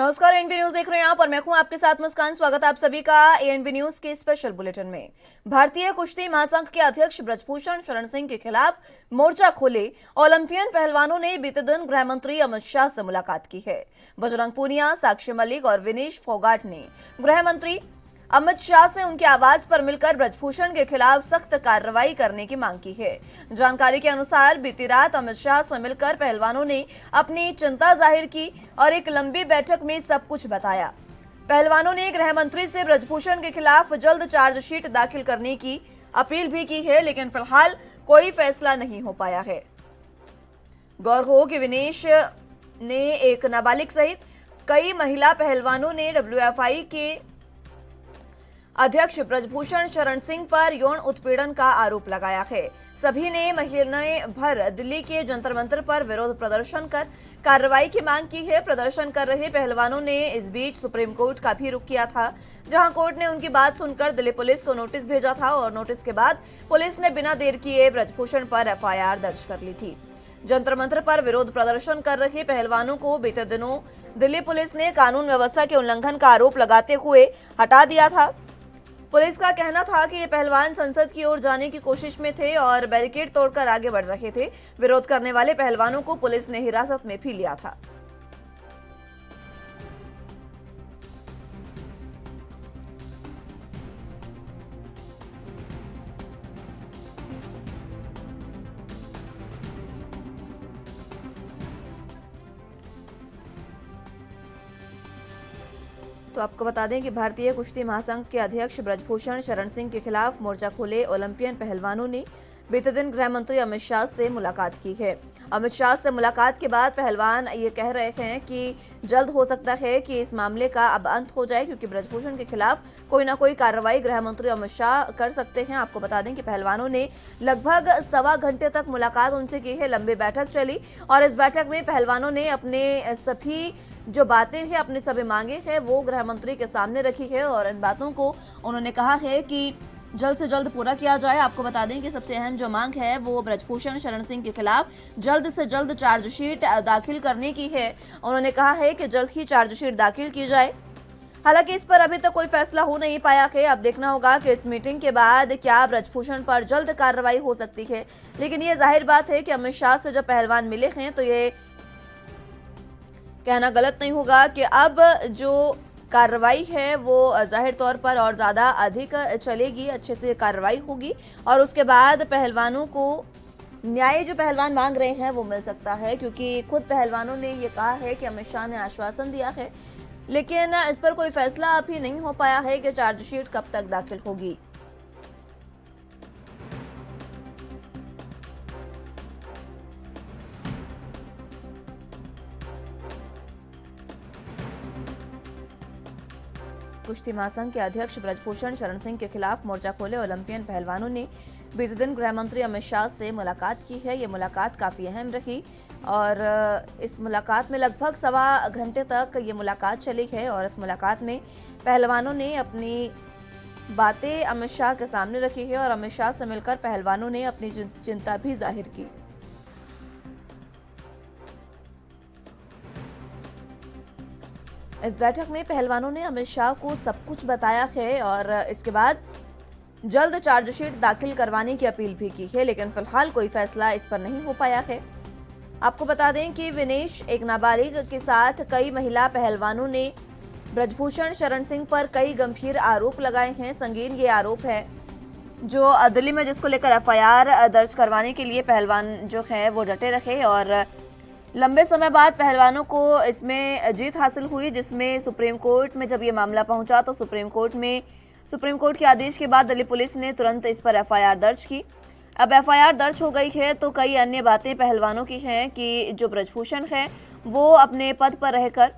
नमस्कार, ANB news देख रहे हैं आप और मैं हूं आपके साथ मुस्कान। स्वागत है आप सभी का एएनबी न्यूज के स्पेशल बुलेटिन में। भारतीय कुश्ती महासंघ के अध्यक्ष ब्रजभूषण शरण सिंह के खिलाफ मोर्चा खोले ओलंपियन पहलवानों ने बीते दिन गृह मंत्री अमित शाह से मुलाकात की है। बजरंग पूनिया, साक्षी मलिक और विनेश फोगाट ने गृह मंत्री अमित शाह से उनके आवास पर मिलकर ब्रजभूषण के खिलाफ सख्त कार्रवाई करने की मांग की है। जानकारी के अनुसार बीती रात अमित शाह से मिलकर पहलवानों ने अपनी चिंता जाहिर की और एक लंबी बैठक में सब कुछ बताया। पहलवानों ने गृह मंत्री से ब्रजभूषण के खिलाफ जल्द चार्जशीट दाखिल करने की अपील भी की है, लेकिन फिलहाल कोई फैसला नहीं हो पाया है। गौर हो कि विनेश ने एक नाबालिग सहित कई महिला पहलवानों ने डब्ल्यूएफआई के अध्यक्ष ब्रजभूषण शरण सिंह पर यौन उत्पीड़न का आरोप लगाया है। सभी ने महीने भर दिल्ली के जंतर मंतर पर विरोध प्रदर्शन कर कार्रवाई की मांग की है। प्रदर्शन कर रहे पहलवानों ने इस बीच सुप्रीम कोर्ट का भी रुख किया था, जहां कोर्ट ने उनकी बात सुनकर दिल्ली पुलिस को नोटिस भेजा था और नोटिस के बाद पुलिस ने बिना देर किए ब्रजभूषण पर एफआईआर दर्ज कर ली थी। जंतर मंतर पर विरोध प्रदर्शन कर रहे पहलवानों को बीते दिनों दिल्ली पुलिस ने कानून व्यवस्था के उल्लंघन का आरोप लगाते हुए हटा दिया था। पुलिस का कहना था कि ये पहलवान संसद की ओर जाने की कोशिश में थे और बैरिकेड तोड़कर आगे बढ़ रहे थे। विरोध करने वाले पहलवानों को पुलिस ने हिरासत में भी लिया था। तो आपको बता दें कि भारतीय कुश्ती महासंघ के अध्यक्ष ब्रजभूषण शरण सिंह के खिलाफ मोर्चा खोले ओलंपियन पहलवानों ने बीते दिन गृह मंत्री अमित शाह से मुलाकात की है। अमित शाह से मुलाकात के बाद पहलवान ये कह रहे हैं कि जल्द हो सकता है कि इस मामले का अब अंत हो जाए, क्योंकि ब्रजभूषण के खिलाफ कोई ना कोई कार्रवाई गृह मंत्री अमित शाह कर सकते हैं। आपको बता दें कि पहलवानों ने लगभग सवा घंटे तक मुलाकात उनसे की है। लंबी बैठक चली और इस बैठक में पहलवानों ने अपने सभी जो बातें हैं, अपनी सभी मांगे हैं, वो गृह मंत्री के सामने रखी है और इन बातों को उन्होंने कहा है कि जल्द से जल्द पूरा किया जाए। आपको बता दें कि सबसे अहम जो मांग है वो ब्रजभूषण शरण सिंह के खिलाफ जल्द से जल्द चार्जशीट दाखिल करने की है। उन्होंने कहा है कि जल्द ही चार्जशीट दाखिल की जाए। हालांकि इस पर अभी तक कोई फैसला हो नहीं पाया है। अब देखना होगा कि इस मीटिंग के बाद क्या ब्रजभूषण पर जल्द कार्रवाई हो सकती है। लेकिन ये जाहिर बात है कि अमित शाह से जब पहलवान मिले हैं तो ये कहना गलत नहीं होगा कि अब जो कार्रवाई है वो जाहिर तौर पर और ज़्यादा अधिक चलेगी, अच्छे से कार्रवाई होगी और उसके बाद पहलवानों को न्याय जो पहलवान मांग रहे हैं वो मिल सकता है, क्योंकि खुद पहलवानों ने ये कहा है कि अमित शाह ने आश्वासन दिया है, लेकिन इस पर कोई फैसला अभी नहीं हो पाया है कि चार्जशीट कब तक दाखिल होगी। कुश्ती महासंघ के अध्यक्ष ब्रजभूषण शरण सिंह के खिलाफ मोर्चा खोले ओलंपियन पहलवानों ने बीते दिन गृह मंत्री अमित शाह से मुलाकात की है। ये मुलाकात काफ़ी अहम रही और इस मुलाकात में लगभग सवा घंटे तक ये मुलाकात चली है और इस मुलाकात में पहलवानों ने अपनी बातें अमित शाह के सामने रखी है और अमित शाह से मिलकर पहलवानों ने अपनी चिंता भी जाहिर की। इस बैठक में पहलवानों ने अमित शाह को सब कुछ बताया है और इसके बाद जल्द चार्जशीट दाखिल करवाने की अपील भी की है, लेकिन फिलहाल कोई फैसला इस पर नहीं हो पाया है। आपको बता दें कि विनेश एक नाबालिग के साथ कई महिला पहलवानों ने ब्रजभूषण शरण सिंह पर कई गंभीर आरोप लगाए हैं। संगीन ये आरोप है जो दिल्ली में जिसको लेकर एफआईआर दर्ज करवाने के लिए पहलवान जो है वो डटे रहे और लंबे समय बाद पहलवानों को इसमें जीत हासिल हुई, जिसमें सुप्रीम कोर्ट में जब ये मामला पहुंचा तो सुप्रीम कोर्ट के आदेश के बाद दिल्ली पुलिस ने तुरंत इस पर एफआईआर दर्ज की। अब एफआईआर दर्ज हो गई है तो कई अन्य बातें पहलवानों की हैं कि जो ब्रजभूषण है वो अपने पद पर रहकर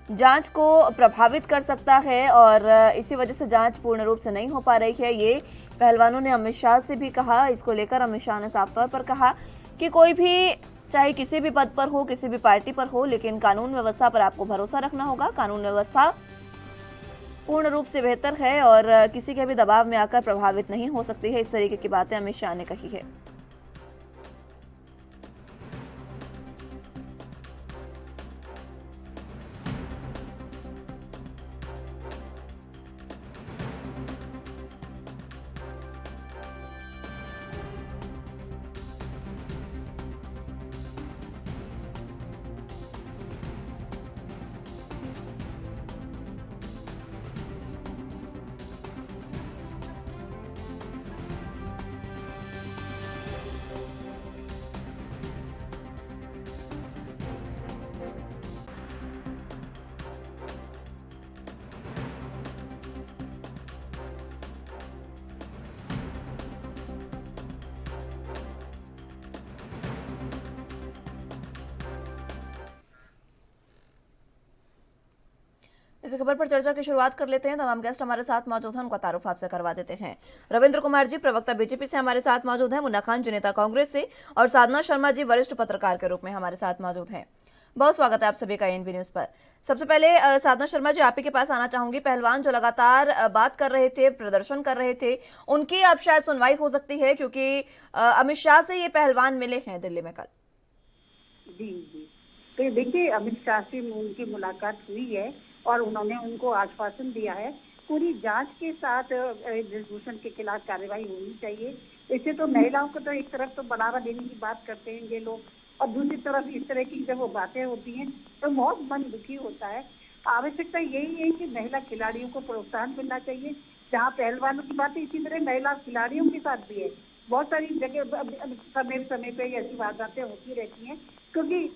जांच को प्रभावित कर सकता है और इसी वजह से जांच पूर्ण रूप से नहीं हो पा रही है। ये पहलवानों ने अमित शाह से भी कहा। इसको लेकर अमित शाह ने साफ तौर पर कहा कि कोई भी चाहे किसी भी पद पर हो, किसी भी पार्टी पर हो, लेकिन कानून व्यवस्था पर आपको भरोसा रखना होगा। कानून व्यवस्था पूर्ण रूप से बेहतर है और किसी के भी दबाव में आकर प्रभावित नहीं हो सकती है। इस तरीके की बातें अमित शाह ने कही है। इस खबर पर चर्चा की शुरुआत कर लेते हैं। तमाम गेस्ट हमारे साथ मौजूद हैं, उनका तारुफ आपसे करवा देते हैं। रविंद्र कुमार जी, प्रवक्ता बीजेपी से हमारे साथ मौजूद हैं। मुन्ना खान जी, नेता कांग्रेस से, और साधना शर्मा जी, वरिष्ठ पत्रकार के रूप में हमारे साथ मौजूद हैं। बहुत स्वागत है आप सभी का एनबी न्यूज पर। सबसे पहले साधना शर्मा जी, आप ही के पास आना चाहूंगी। पहलवान जो लगातार बात कर रहे थे, प्रदर्शन कर रहे थे, उनकी अब शायद सुनवाई हो सकती है, क्योंकि अमित शाह से ये पहलवान मिले हैं दिल्ली में कल। जी जी, तो देखिए, अमित शाह से उनकी मुलाकात हुई है और उन्होंने उनको आश्वासन दिया है पूरी जांच के साथ ब्रिजभूषण के खिलाफ कार्रवाई होनी चाहिए। इससे तो महिलाओं को तो एक तरफ तो बढ़ावा देने की बात करते हैं ये लोग, और दूसरी तरफ इस तरह की जब वो बातें होती हैं तो बहुत मन दुखी होता है। आवश्यकता यही है कि महिला खिलाड़ियों को प्रोत्साहन मिलना चाहिए। जहाँ पहलवानों की बात है, इसी तरह महिला खिलाड़ियों के साथ भी है। बहुत सारी जगह समय समय पे ऐसी वारदातें होती रहती हैं, क्योंकि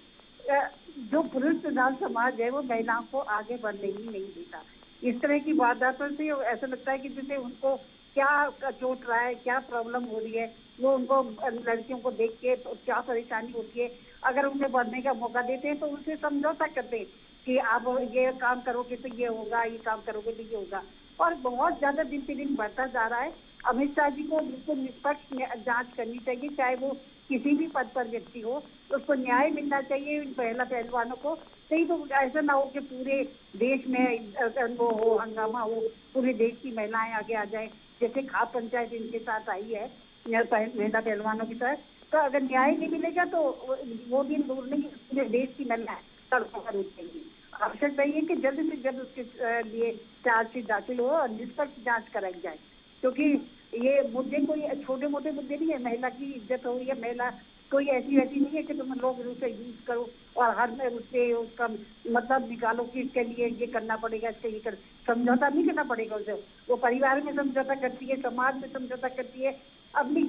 जो पुरुष प्रधान समाज है वो महिलाओं को आगे बढ़ने ही नहीं देता। इस तरह की वारदातों से ऐसा लगता है कि जैसे उनको क्या चोट रहा है, क्या प्रॉब्लम हो रही है, वो उनको लड़कियों को देख के तो क्या परेशानी होती है। अगर उन्हें बढ़ने का मौका देते हैं तो उनसे समझौता करते हैं कि आप ये काम करोगे तो ये होगा, ये काम करोगे तो ये होगा। और बहुत ज्यादा दिन पे दिन बढ़ता जा रहा है। अमित शाह जी को बिल्कुल निष्पक्ष जांच करनी चाहिए, चाहे वो किसी भी पद पर व्यक्ति हो, उसको न्याय मिलना चाहिए इन पहलवानों को। कहीं तो ऐसा ना हो कि पूरे देश में वो हो, हंगामा हो, पूरे देश की महिलाएं आगे आ जाए, जैसे खाप पंचायत इनके साथ आई है महिला पहलवानों के साथ। तो अगर न्याय नहीं मिलेगा तो वो दिन दूर नहीं, पूरे देश की महिलाएं सड़कों पर उतरेंगी। आवश्यकता ये है कि जल्द से जल्द उसके लिए चार्जशीट दाखिल हो और निष्पक्ष जांच कराई जाए, क्योंकि ये मुद्दे कोई छोटे मोटे मुद्दे नहीं है। महिला की इज्जत हो या महिला कोई ऐसी वैसी नहीं है कि तुम लोग उसे यूज करो और हर में उससे उसका मतलब निकालो कि इसके लिए ये करना पड़ेगा, इससे ये कर। समझौता नहीं करना पड़ेगा उसे। वो परिवार में समझौता करती है, समाज में समझौता करती है, अपनी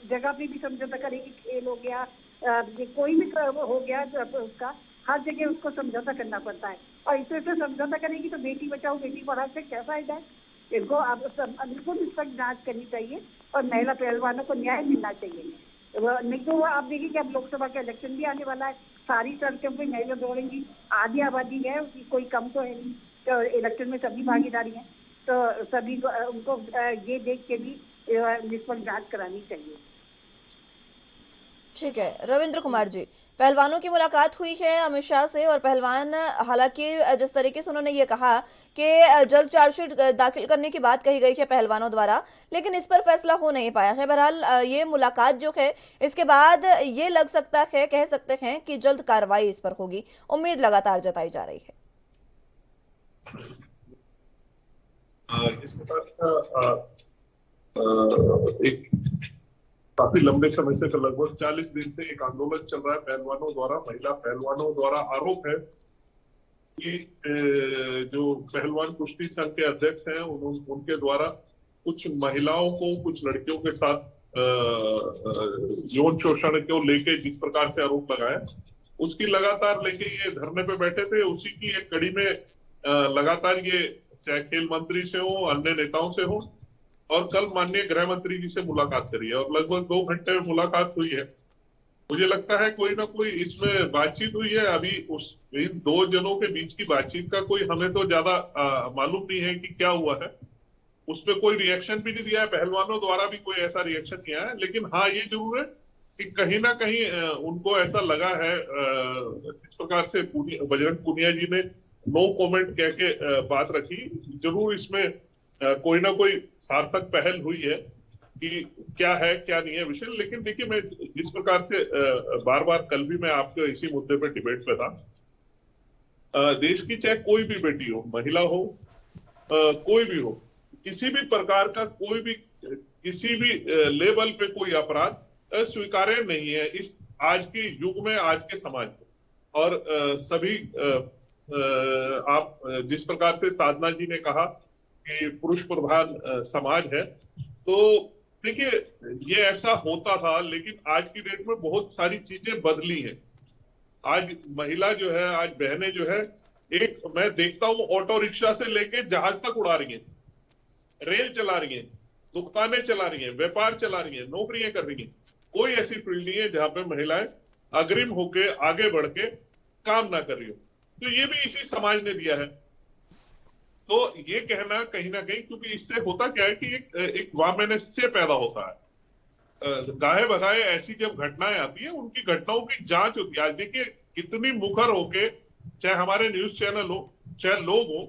जगह पे भी समझौता करेगी। खेल हो गया, कोई भी हो गया उसका, हर जगह उसको समझौता करना पड़ता है। और इस तरह से समझौता करेगी तो बेटी बचाओ बेटी पढ़ाओ से क्या फायदा है। इनको आप बिल्कुल निष्पक्ष जांच करनी चाहिए और महिला पहलवानों को न्याय मिलना चाहिए। नहीं तो आप देखिए कि अब लोकसभा का इलेक्शन भी आने वाला है, सारी सड़कों पे महिला दौड़ेंगी, आधी आबादी है, कोई कम तो है नहीं, तो इलेक्शन में सभी भागीदारी है, तो सभी को उनको ये देख के भी निष्पक्ष जांच करानी चाहिए। ठीक है रविंद्र कुमार जी, पहलवानों की मुलाकात हुई है अमित शाह से, और पहलवान हालांकि जिस तरीके से उन्होंने ये कहा कि जल्द चार्जशीट दाखिल करने की बात कही गई है पहलवानों द्वारा, लेकिन इस पर फैसला हो नहीं पाया है। बहरहाल ये मुलाकात जो है, इसके बाद ये लग सकता है, कह सकते हैं कि जल्द कार्रवाई इस पर होगी, उम्मीद लगातार जताई जा रही है। एक काफी लंबे समय से, लगभग 40 दिन से एक आंदोलन चल रहा है पहलवानों द्वारा, महिला पहलवानों द्वारा। आरोप है कि जो पहलवान कुश्ती संघ के अध्यक्ष हैं उनके द्वारा कुछ महिलाओं को, कुछ लड़कियों के साथ यौन शोषण को लेके जिस प्रकार से आरोप लगाया, उसकी लगातार लेके ये धरने पे बैठे थे। उसी की एक कड़ी में लगातार ये चाहे खेल मंत्री से हो, अन्य नेताओं से हो, और कल माननीय गृह मंत्री जी से मुलाकात करी है और लगभग 2 घंटे में मुलाकात हुई है। मुझे लगता है कोई ना कोई इसमें बातचीत हुई है। अभी इन 2 जनों के बीच की बातचीत का कोई हमें तो ज्यादा मालूम नहीं है कि क्या हुआ है। उस पर कोई रिएक्शन भी नहीं दिया है, पहलवानों द्वारा भी कोई ऐसा रिएक्शन नहीं आया है। लेकिन हाँ, ये जरूर है कि कहीं ना कहीं उनको ऐसा लगा है, इस प्रकार से बजरंग पुनिया जी ने नो कमेंट कह के बात रखी। जरूर इसमें कोई ना कोई सार्थक पहल हुई है कि क्या है क्या नहीं है विषय। लेकिन देखिए, मैं जिस प्रकार से बार बार कल भी मैं आपके इसी मुद्दे पे डिबेट पे था, देश की चाहे कोई भी बेटी हो, महिला हो, कोई भी हो, किसी भी प्रकार का कोई भी किसी भी लेवल पे कोई अपराध अस्वीकार्य नहीं है इस आज के युग में, आज के समाज में। और सभी आप जिस प्रकार से साधना जी ने कहा कि पुरुष प्रधान समाज है, तो देखिए ये ऐसा होता था, लेकिन आज की डेट में बहुत सारी चीजें बदली हैं। आज महिला जो है, आज बहनें जो है, एक मैं देखता हूँ ऑटो रिक्शा से लेके जहाज तक उड़ा रही हैं, रेल चला रही हैं, दुकानें चला रही हैं, व्यापार चला रही हैं, नौकरियां कर रही हैं। कोई ऐसी फील्ड नहीं है जहां पे महिलाएं अग्रिम होके आगे बढ़ के काम ना कर रही हो। तो ये भी इसी समाज ने दिया है। तो ये कहना कहीं ना कहीं, क्योंकि इससे होता क्या है कि एक वामनस्य पैदा होता है। गाहे बगाए ऐसी जब घटनाएं आती है, उनकी घटनाओं की जांच होती है। आज देखिए कितनी मुखर होके, चाहे हमारे न्यूज चैनल हो, चाहे लोग हो,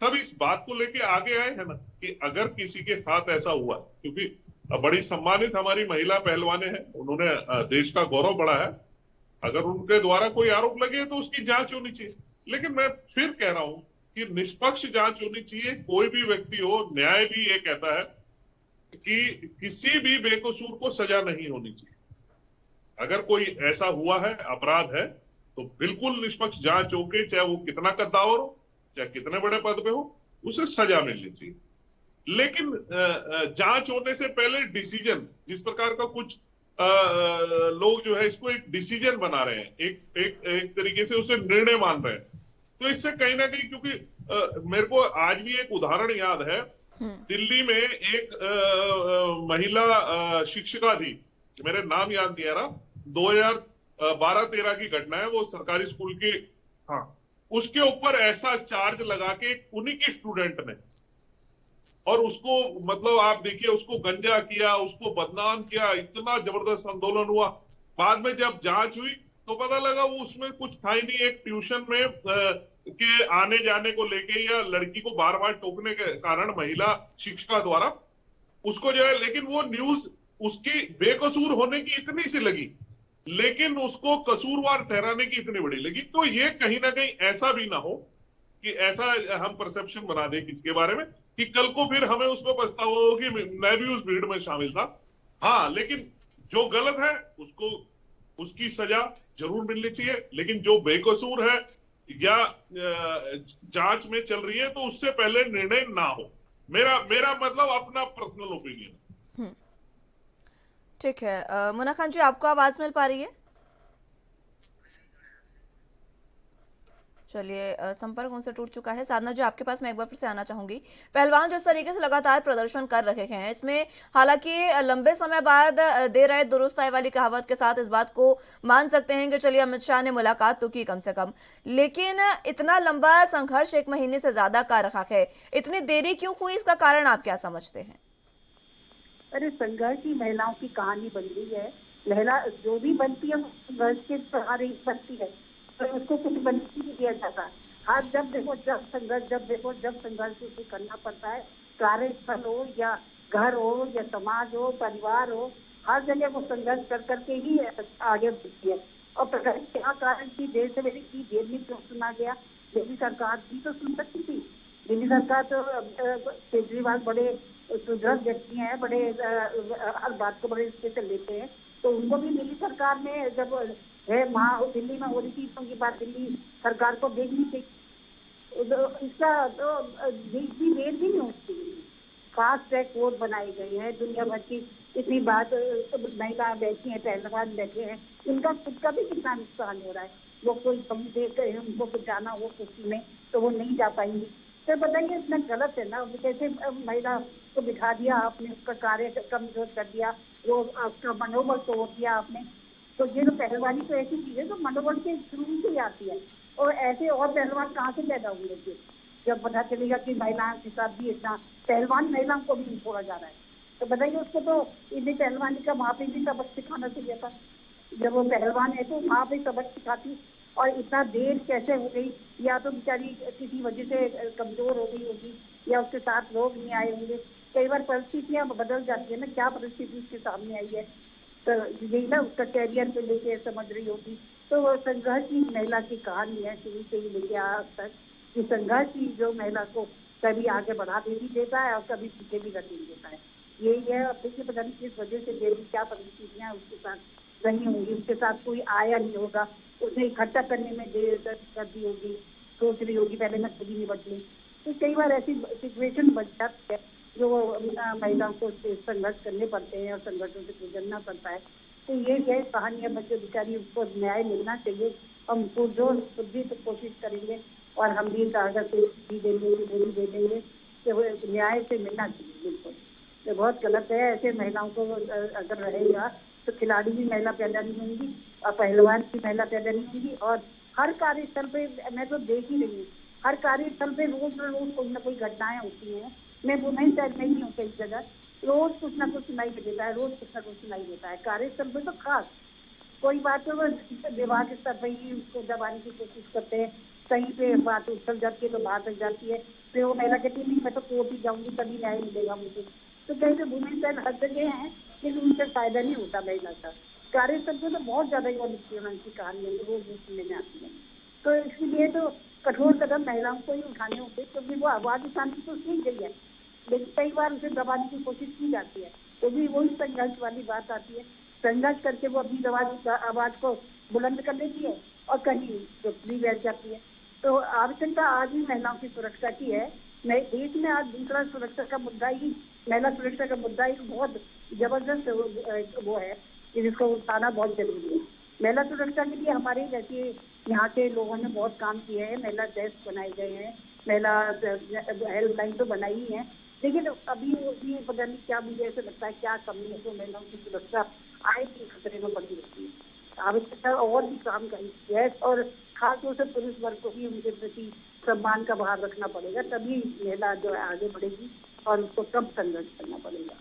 सब इस बात को लेके आगे आए हैं ना कि अगर किसी के साथ ऐसा हुआ, क्योंकि बड़ी सम्मानित हमारी महिला पहलवाने हैं, उन्होंने देश का गौरव बढ़ा है, अगर उनके द्वारा कोई आरोप लगे तो उसकी जांच होनी चाहिए। लेकिन मैं फिर कह रहा हूं कि निष्पक्ष जांच होनी चाहिए। कोई भी व्यक्ति हो, न्याय भी ये कहता है कि किसी भी बेकसूर को सजा नहीं होनी चाहिए। अगर कोई ऐसा हुआ है, अपराध है, तो बिल्कुल निष्पक्ष जांच होके, चाहे वो कितना कद्दावर हो, चाहे कितने बड़े पद पे हो, उसे सजा मिलनी चाहिए। लेकिन जांच होने से पहले डिसीजन, जिस प्रकार का कुछ लोग जो है इसको एक डिसीजन बना रहे हैं, एक तरीके से उसे निर्णय मान रहे हैं, तो इससे कहीं ना कहीं, क्योंकि मेरे को आज भी एक उदाहरण याद है, दिल्ली में एक महिला शिक्षिका थी, मेरे नाम याद नहीं आ रहा, 2012-13 की घटना है, वो सरकारी स्कूल की, हाँ, उसके ऊपर ऐसा चार्ज लगा के उन्हीं की स्टूडेंट ने, और उसको मतलब आप देखिए, उसको गंजा किया, उसको बदनाम किया, इतना जबरदस्त आंदोलन हुआ। बाद में जब जांच हुई तो पता लगा वो उसमें कुछ था ही नहीं। एक ट्यूशन में के आने जाने को लेके या लड़की को बार बार टोकने के कारण महिला शिक्षिका द्वारा उसको जो है, लेकिन वो न्यूज उसकी बेकसूर होने की इतनी सी लगी, लेकिन उसको कसूरवार ठहराने की इतनी बड़ी लगी। तो ये कहीं ना कहीं ऐसा भी ना हो कि ऐसा हम परसेप्शन बना दे किसके बारे में कि कल को फिर हमें उसमें पछतावा हो कि मैं भी उस भीड़ में शामिल था। हाँ, लेकिन जो गलत है उसको उसकी सजा जरूर मिलनी चाहिए, लेकिन जो बेकसूर है या जांच में चल रही है तो उससे पहले निर्णय ना हो। मेरा मतलब अपना पर्सनल ओपिनियन। ठीक है। मुन्ना खान जी, आपको आवाज मिल पा रही है? चलिए, संपर्क उनसे टूट चुका है। साधना जी, आपके पास मैं एक बार फिर से आना चाहूंगी। पहलवान जिस तरीके से लगातार प्रदर्शन कर रहे हैं, इसमें हालांकि लंबे समय बाद देर आए दुरुस्त आए वाली कहावत के साथ इस बात को मान सकते हैं कि चलिए अमित शाह ने मुलाकात तो की कम से कम, लेकिन इतना लंबा संघर्ष 1 महीने से ज्यादा का रहा है, इतनी देरी क्यों हुई? इसका कारण आप क्या समझते हैं? अरे, संघर्ष की महिलाओं की कहानी बन गई है। महिला जो भी बनती है संघर्ष के सहारे ही बनती है, तो उसको कुछ बनती नहीं दिया जाता। हाँ, जब देखो जब संघर्ष उसे करना पड़ता है, कार्यस्थल हो या घर हो या समाज हो, परिवार हो, हर जगह वो संघर्ष कर करके ही आगे बढ़ती है। और प्रगति क्या कारण की देर से मेरी की देर में क्यों सुना गया? दिल्ली सरकार भी तो सुन सकती थी। दिल्ली सरकार तो केजरीवाल बड़े सुदृढ़ व्यक्ति हैं, बड़े हर बात को बड़े इसके से लेते हैं, तो उनको भी दिल्ली सरकार में जब है वहाँ दिल्ली में हो रही थी तो उनकी बात दिल्ली सरकार को देखनी चाहिए। इसका तो भी देर भी नहीं होती। फास्ट ट्रैक कोर्ट बनाए गए हैं, दुनिया भर की इतनी बात, महिला बैठी हैं, पहलवान बैठे हैं, इनका खुद का भी कितना नुकसान हो रहा है। वो कोई कम देख कर उनको कुछ जाना हो कुर्सी में तो वो नहीं जा पाएंगी। तो बताइए, इतना गलत है ना। कैसे महिला को बिठा दिया आपने, उसका कार्य कमजोर कर दिया, वो उसका मनोबल तोड़ दिया आपने। तो ये तो पहलवानी तो ऐसी चीज है तो मनोबल के शुरू से ही आती है, और ऐसे और पहलवान कहाँ से पैदा होंगे जब पता चलेगा कि महिलाओं के साथ भी इतना पहलवान महिलाओं को भी नहीं छोड़ा जा रहा है। तो बताइए, उसको तो इतनी पहलवानी का वहाँ पे भी सबक सिखाना चाहिए था। जब वो पहलवान है तो वहाँ पे सबक सिखाती, और इतना देर कैसे हो गई? या तो बेचारी किसी वजह से कमजोर हो गई होगी, या उसके साथ लोग नहीं आए होंगे। कई बार परिस्थितियां बदल जाती है ना, क्या परिस्थिति उसके सामने आई है, तो यही ना उसका कैरियर पे लेके समझ रही होगी। तो वो संघर्ष की महिला की कहानी है शुरू से ही लेके आज तक, कि संघर्ष ही जो महिला को कभी आगे बढ़ा भी देता है और कभी पीछे भी रखें देता है। यही है। अब देखिए, पता नहीं किस वजह से देवी क्या परिस्थितियां उसके साथ रही होंगी, उसके साथ कोई आया नहीं होगा, उसने इकट्ठा करने में देर कर दी होगी, सोच रही होगी पहले मैं खुद ही निपट लूँ। तो कई बार ऐसी सिचुएशन बन जाती है जो महिलाओं को संघर्ष करने पड़ते हैं और संघर्षों से गुजरना पड़ता है। तो ये है कहानी है। बच्चे बेचारी, उसको न्याय मिलना चाहिए। हम पुरजोर खुद भी तो कोशिश करेंगे, और हम भी अगर कोई दे देंगे कि वो न्याय से मिलना चाहिए। बिल्कुल, ये बहुत गलत है। ऐसे महिलाओं को अगर रहेगा तो खिलाड़ी भी महिला पैदा नहीं होंगी और पहलवान भी महिला पैदा नहीं होंगी। और हर कार्यस्थल पे मैं तो देख ही रही हूँ हर कार्यस्थल पे रोज रोज कोई ना कोई घटनाएं होती हैं। मैं वुमेन सेल में ही हूँ कई जगह, रोज कुछ ना कुछ सुनाई देता है, रोज कुछ ना कुछ सुनाई देता है। कार्यस्थल पे तो खास कोई बात तो विभाग स्तर पर ही उसको दबाने की कोशिश करते हैं, कहीं पे बात उछल जाती है तो बात लग जाती है, फिर वो महिला कहती नहीं मैं तो कोर्ट ही जाऊंगी तभी न्याय मिलेगा मुझे। तो कहीं पे वुमेन सेल हर जगह है, लेकिन उनसे फायदा नहीं होता महिला का। कार्यस्थल पे तो बहुत ज्यादा यौन की कहानियां रोज सुनने में आती है। तो इसलिए तो कठोर कदम महिलाओं को ही उठाने होते, क्योंकि वो आवाज उठाने की तो सीख गई है, लेकिन कई बार उसे दबाने की कोशिश की जाती है, तो भी वही संघर्ष वाली बात आती है। संघर्ष करके वो अपनी आवाज को बुलंद कर लेती है और कहीं चुप भी बैठ जाती है। तो आवश्यकता आज भी महिलाओं की सुरक्षा की है। देश में आज दूसरा सुरक्षा का मुद्दा ही, महिला सुरक्षा का मुद्दा ही बहुत जबरदस्त वो है कि जिसको उठाना बहुत जरूरी है। महिला सुरक्षा के लिए हमारे जैसे यहाँ के लोगों ने बहुत काम किए हैं, महिला डेस्क बनाए गए हैं, महिला हेल्पलाइन तो बनाई ही है, लेकिन अभी भी पता नहीं क्या, मुझे ऐसा लगता है क्या कमी है जो महिलाओं की सुरक्षा आए की खतरे में पड़ी रहती है। आवश्यकता और भी काम करनी है और खासतौर से पुलिस वर्ग को भी उनके प्रति सम्मान का भाव रखना पड़ेगा, तभी महिला जो है आगे बढ़ेगी और उसको कम संघर्ष करना पड़ेगा।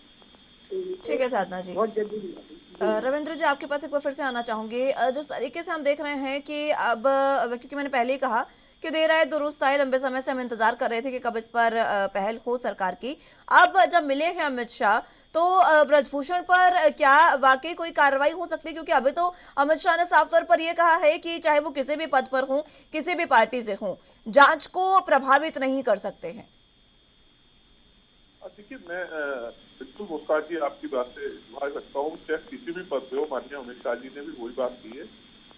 ठीक है साधना जी, बहुत जरूरी है। रविंद्र जी आपके पास एक बार फिर से आना चाहूंगी। जिस तरीके से हम देख रहे हैं कि अब क्योंकि मैंने पहले ही कहा कि देर आए दुरुस्त आए, लंबे समय से हम इंतजार कर रहे थे कि कब इस पर पहल हो सरकार की। अब जब मिले हैं अमित शाह तो ब्रजभूषण पर क्या वाकई कोई कार्रवाई हो सकती है? क्योंकि अभी तो अमित शाह ने साफ तौर पर यह कहा है कि चाहे वो किसी भी पद पर हों, किसी भी पार्टी से हों, जांच को प्रभावित नहीं कर सकते हैं। देखिए, मैं बिल्कुल मुस्ताद जी आपकी बात से भाग सकता हूँ, चाहे किसी भी पद पे हो। माननीय अमित शाह जी ने भी वही बात की है,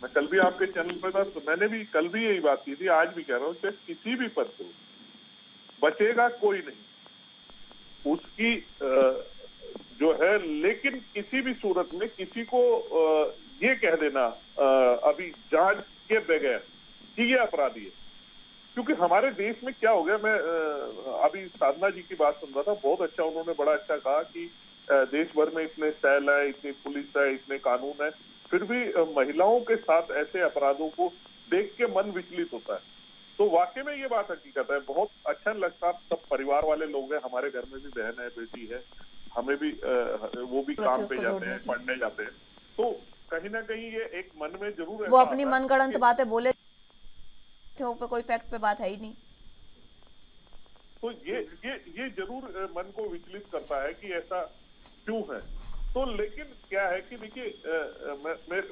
मैं कल भी आपके चैनल पर था तो मैंने भी कल भी यही बात की थी, आज भी कह रहा हूँ, चाहे किसी भी पद पे हो, बचेगा कोई नहीं उसकी जो है। लेकिन किसी भी सूरत में किसी को ये कह देना अभी जांच के बगैर कि ये अपराधी है, क्योंकि हमारे देश में क्या हो गया, मैं अभी साधना जी की बात सुन रहा था, बहुत अच्छा, उन्होंने बड़ा अच्छा कहा कि देश भर में इतने सेल है, इतनी पुलिस है, इतने कानून है, फिर भी महिलाओं के साथ ऐसे अपराधों को देख के मन विचलित होता है। तो वाकई में ये बात हकीकत है, बहुत अच्छा लगता। सब परिवार वाले लोग हैं, हमारे घर में भी बहन है, बेटी है, हमें भी वो भी काम पे जाते हैं, पढ़ने जाते हैं, तो कहीं ना कहीं ये एक मन में जरूर वो अपनी मनगढ़ंत बातें बोले थे, कोई फैक्ट पे बात है ही नहीं। तो ये जरूर मन को विचलित करता है कि ऐसा क्यों है। तो लेकिन क्या है कि देखिए,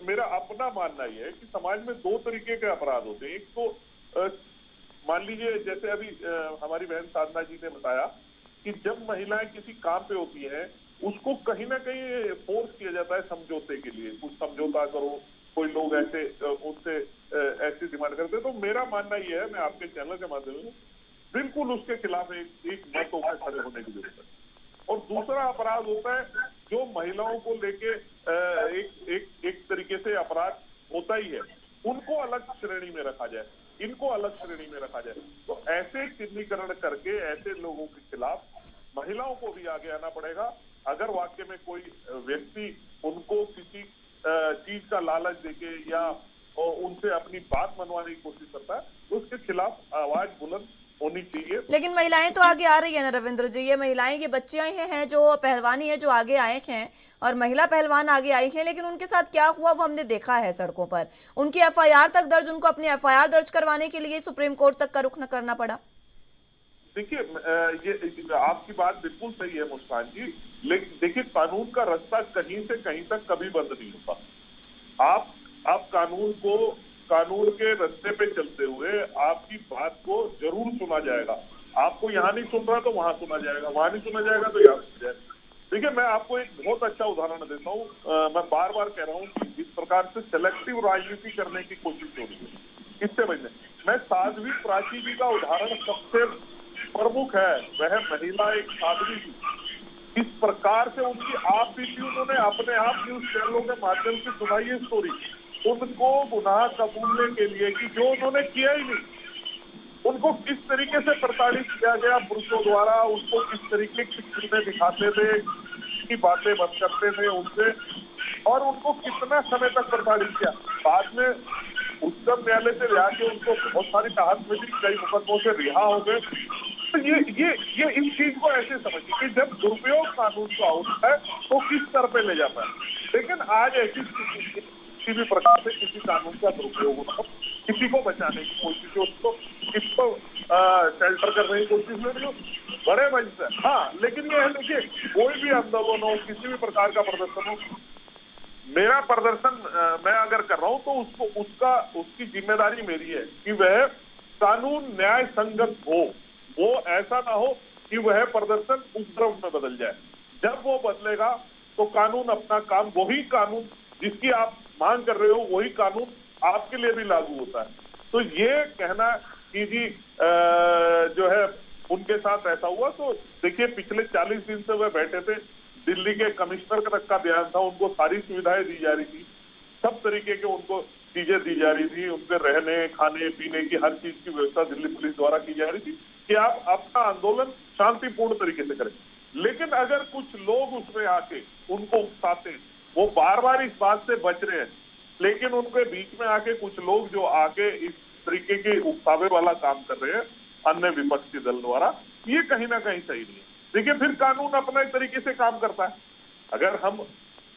मेरा अपना मानना यह है कि समाज में दो तरीके के अपराध होते हैं। एक तो मान लीजिए जैसे अभी हमारी बहन साधना जी ने बताया कि जब महिलाएं किसी काम पे होती हैं, उसको कहीं ना कहीं फोर्स किया जाता है समझौते के लिए, कुछ समझौता करो, कोई लोग ऐसे उनसे ऐसी डिमांड करते हैं। तो मेरा मानना यह है, मैं आपके चैनल के माध्यम से बिल्कुल उसके खिलाफ एक मत होकर खड़े होने की जरूरत है। और दूसरा अपराध होता है जो महिलाओं को लेके एक तरीके से अपराध होता ही है, उनको अलग श्रेणी में रखा जाए, इनको अलग श्रेणी में रखा जाए। तो ऐसे चिन्हीकरण करके ऐसे लोगों के खिलाफ महिलाओं को भी आगे आना पड़ेगा। अगर वाकई में कोई व्यक्ति उनको किसी चीज का लालच देके या उनसे अपनी बात मनवाने की कोशिश करता है, तो उसके खिलाफ आवाज बुलंद होनी चाहिए। लेकिन महिलाएं तो आगे आ रही है ना रविंद्र जी, ये महिलाएं, ये बच्चियां ही हैं जो पहलवानी है, जो आगे आए हैं, और महिला पहलवान आगे आई हैं, लेकिन उनके साथ क्या हुआ वो हमने देखा है सड़कों पर। उनकी एफआईआर तक दर्ज, उनको अपनी एफआईआर दर्ज करवाने के लिए सुप्रीम कोर्ट तक का रुख न करना पड़ा। देखिए, ये आपकी बात बिल्कुल सही है मुस्कान जी, लेकिन देखिए कानून का रास्ता कहीं से कहीं तक कभी बंद नहीं होता। आप कानून के रास्ते पे चलते हुए आपकी बात को जरूर सुना जाएगा। आपको यहाँ नहीं सुन रहा तो वहां सुना जाएगा, वहां नहीं सुना जाएगा तो यहाँ सुना जाएगा। देखिए, मैं आपको एक बहुत अच्छा उदाहरण देता हूँ। मैं बार बार कह रहा हूँ कि जिस प्रकार से सिलेक्टिव राजनीति करने की कोशिश हो रही है, इससे बचने मैं साध्वी प्राची जी का उदाहरण सबसे प्रमुख है। वह महिला एक साध्वी थी, इस प्रकार से उनकी आप बीती उन्होंने अपने आप न्यूज चैनलों के माध्यम से सुनाई है स्टोरी, उनको गुनाह कबूलने के लिए कि जो उन्होंने किया ही नहीं, उनको किस तरीके से प्रताड़ित किया गया पुरुषों द्वारा, उनको किस तरीके की फिल्में दिखाते थे, की बातें बंद करते थे उनसे, और उनको कितना समय तक प्रताड़ित किया। बाद में उच्चतम न्यायालय से जाके उनको बहुत सारी राहत मिली, कई मुकदमों से रिहा हो गए। तो ये इस चीज को ऐसे समझिए कि जब दुरुपयोग कानून का होता है तो किस स्तर पे ले जाता है। लेकिन आज ऐसी स्थिति किसी भी प्रकार से किसी कानून का दुरुपयोग होता हो, किसी को बचाने की कोशिश हो, उसको किसको शेल्टर करने की कोशिश हो रही हो, बड़े मजे से। हाँ, लेकिन ये है, देखिए, कोई भी आंदोलन हो, किसी भी प्रकार का प्रदर्शन हो, मेरा प्रदर्शन मैं अगर कर रहा हूं तो उसकी जिम्मेदारी मेरी है कि वह कानून न्याय संगत हो। वो ऐसा ना हो कि वह प्रदर्शन उपद्रव में बदल जाए। जब वो बदलेगा तो कानून अपना काम, वही कानून जिसकी आप मांग कर रहे हो, वही कानून आपके लिए भी लागू होता है। तो ये कहना कि जी जो है उनके साथ ऐसा हुआ, तो देखिए पिछले 40 दिन से वह बैठे थे, दिल्ली के कमिश्नर तक का बयान था, उनको सारी सुविधाएं दी जा रही थी, सब तरीके के उनको चीजें दी जा रही थी, उनके रहने खाने पीने की हर चीज की व्यवस्था दिल्ली पुलिस द्वारा की जा रही थी कि आप अपना आंदोलन शांतिपूर्ण तरीके से करें। लेकिन अगर कुछ लोग उसमें आके उनको उकसाते, वो बार बार इस बात से बच रहे हैं, लेकिन उनके बीच में आके कुछ लोग जो आके इस तरीके के उकसावे वाला काम कर रहे हैं अन्य विपक्षी दल द्वारा, ये कहीं ना कहीं सही नहीं है। देखिए, फिर कानून अपना एक तरीके से काम करता है। अगर हम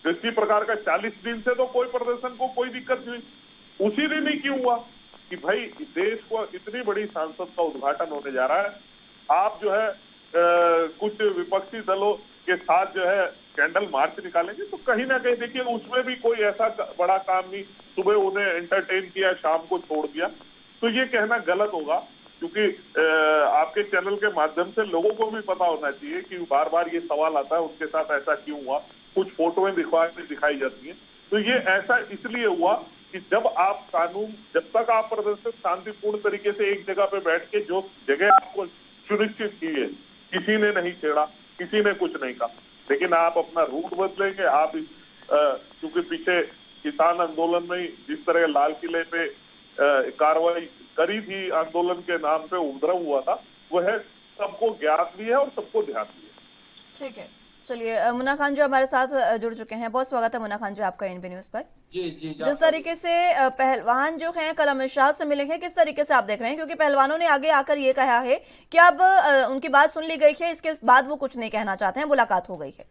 किसी प्रकार का 40 दिन से तो कोई प्रदर्शन को कोई दिक्कत नहीं, उसी दिन ही क्यों हुआ कि भाई देश को इतनी बड़ी संसद का उद्घाटन होने जा रहा है, आप जो है कुछ विपक्षी दलों के साथ जो है कैंडल मार्च निकालेंगे, तो कहीं ना कहीं देखिए उसमें भी कोई ऐसा बड़ा काम नहीं, सुबह उन्हें एंटरटेन किया, शाम को छोड़ दिया, तो ये कहना गलत होगा। क्योंकि आपके चैनल के माध्यम से लोगों को भी पता होना चाहिए कि बार बार ये सवाल आता है उनके साथ ऐसा क्यों हुआ, कुछ फोटोएं दिखाई जाती हैं। तो ये ऐसा इसलिए हुआ कि जब तक आप प्रदर्शन शांतिपूर्ण तरीके से एक जगह पे बैठ के जो जगह आपको सुनिश्चित की है, किसी ने नहीं छेड़ा, किसी ने कुछ नहीं कहा, लेकिन आप अपना रूट बदलेंगे। आप क्योंकि पीछे किसान आंदोलन में जिस तरह लाल किले पे कार्रवाई करी थी, आंदोलन के नाम पे उपद्रव हुआ था, वह सबको ज्ञात भी है और सबको ध्यान भी है। ठीक है, चलिए मुन्ना खान जो हमारे साथ जुड़ चुके हैं, बहुत स्वागत है मुन्ना खान जी आपका एनबी न्यूज पर। जी जिस तरीके से पहलवान जो हैं कल अमित शाह से मिले हैं, किस तरीके से आप देख रहे हैं? क्योंकि पहलवानों ने आगे आकर ये कहा है कि अब उनकी बात सुन ली गई है, इसके बाद वो कुछ नहीं कहना चाहते हैं, मुलाकात हो गई है।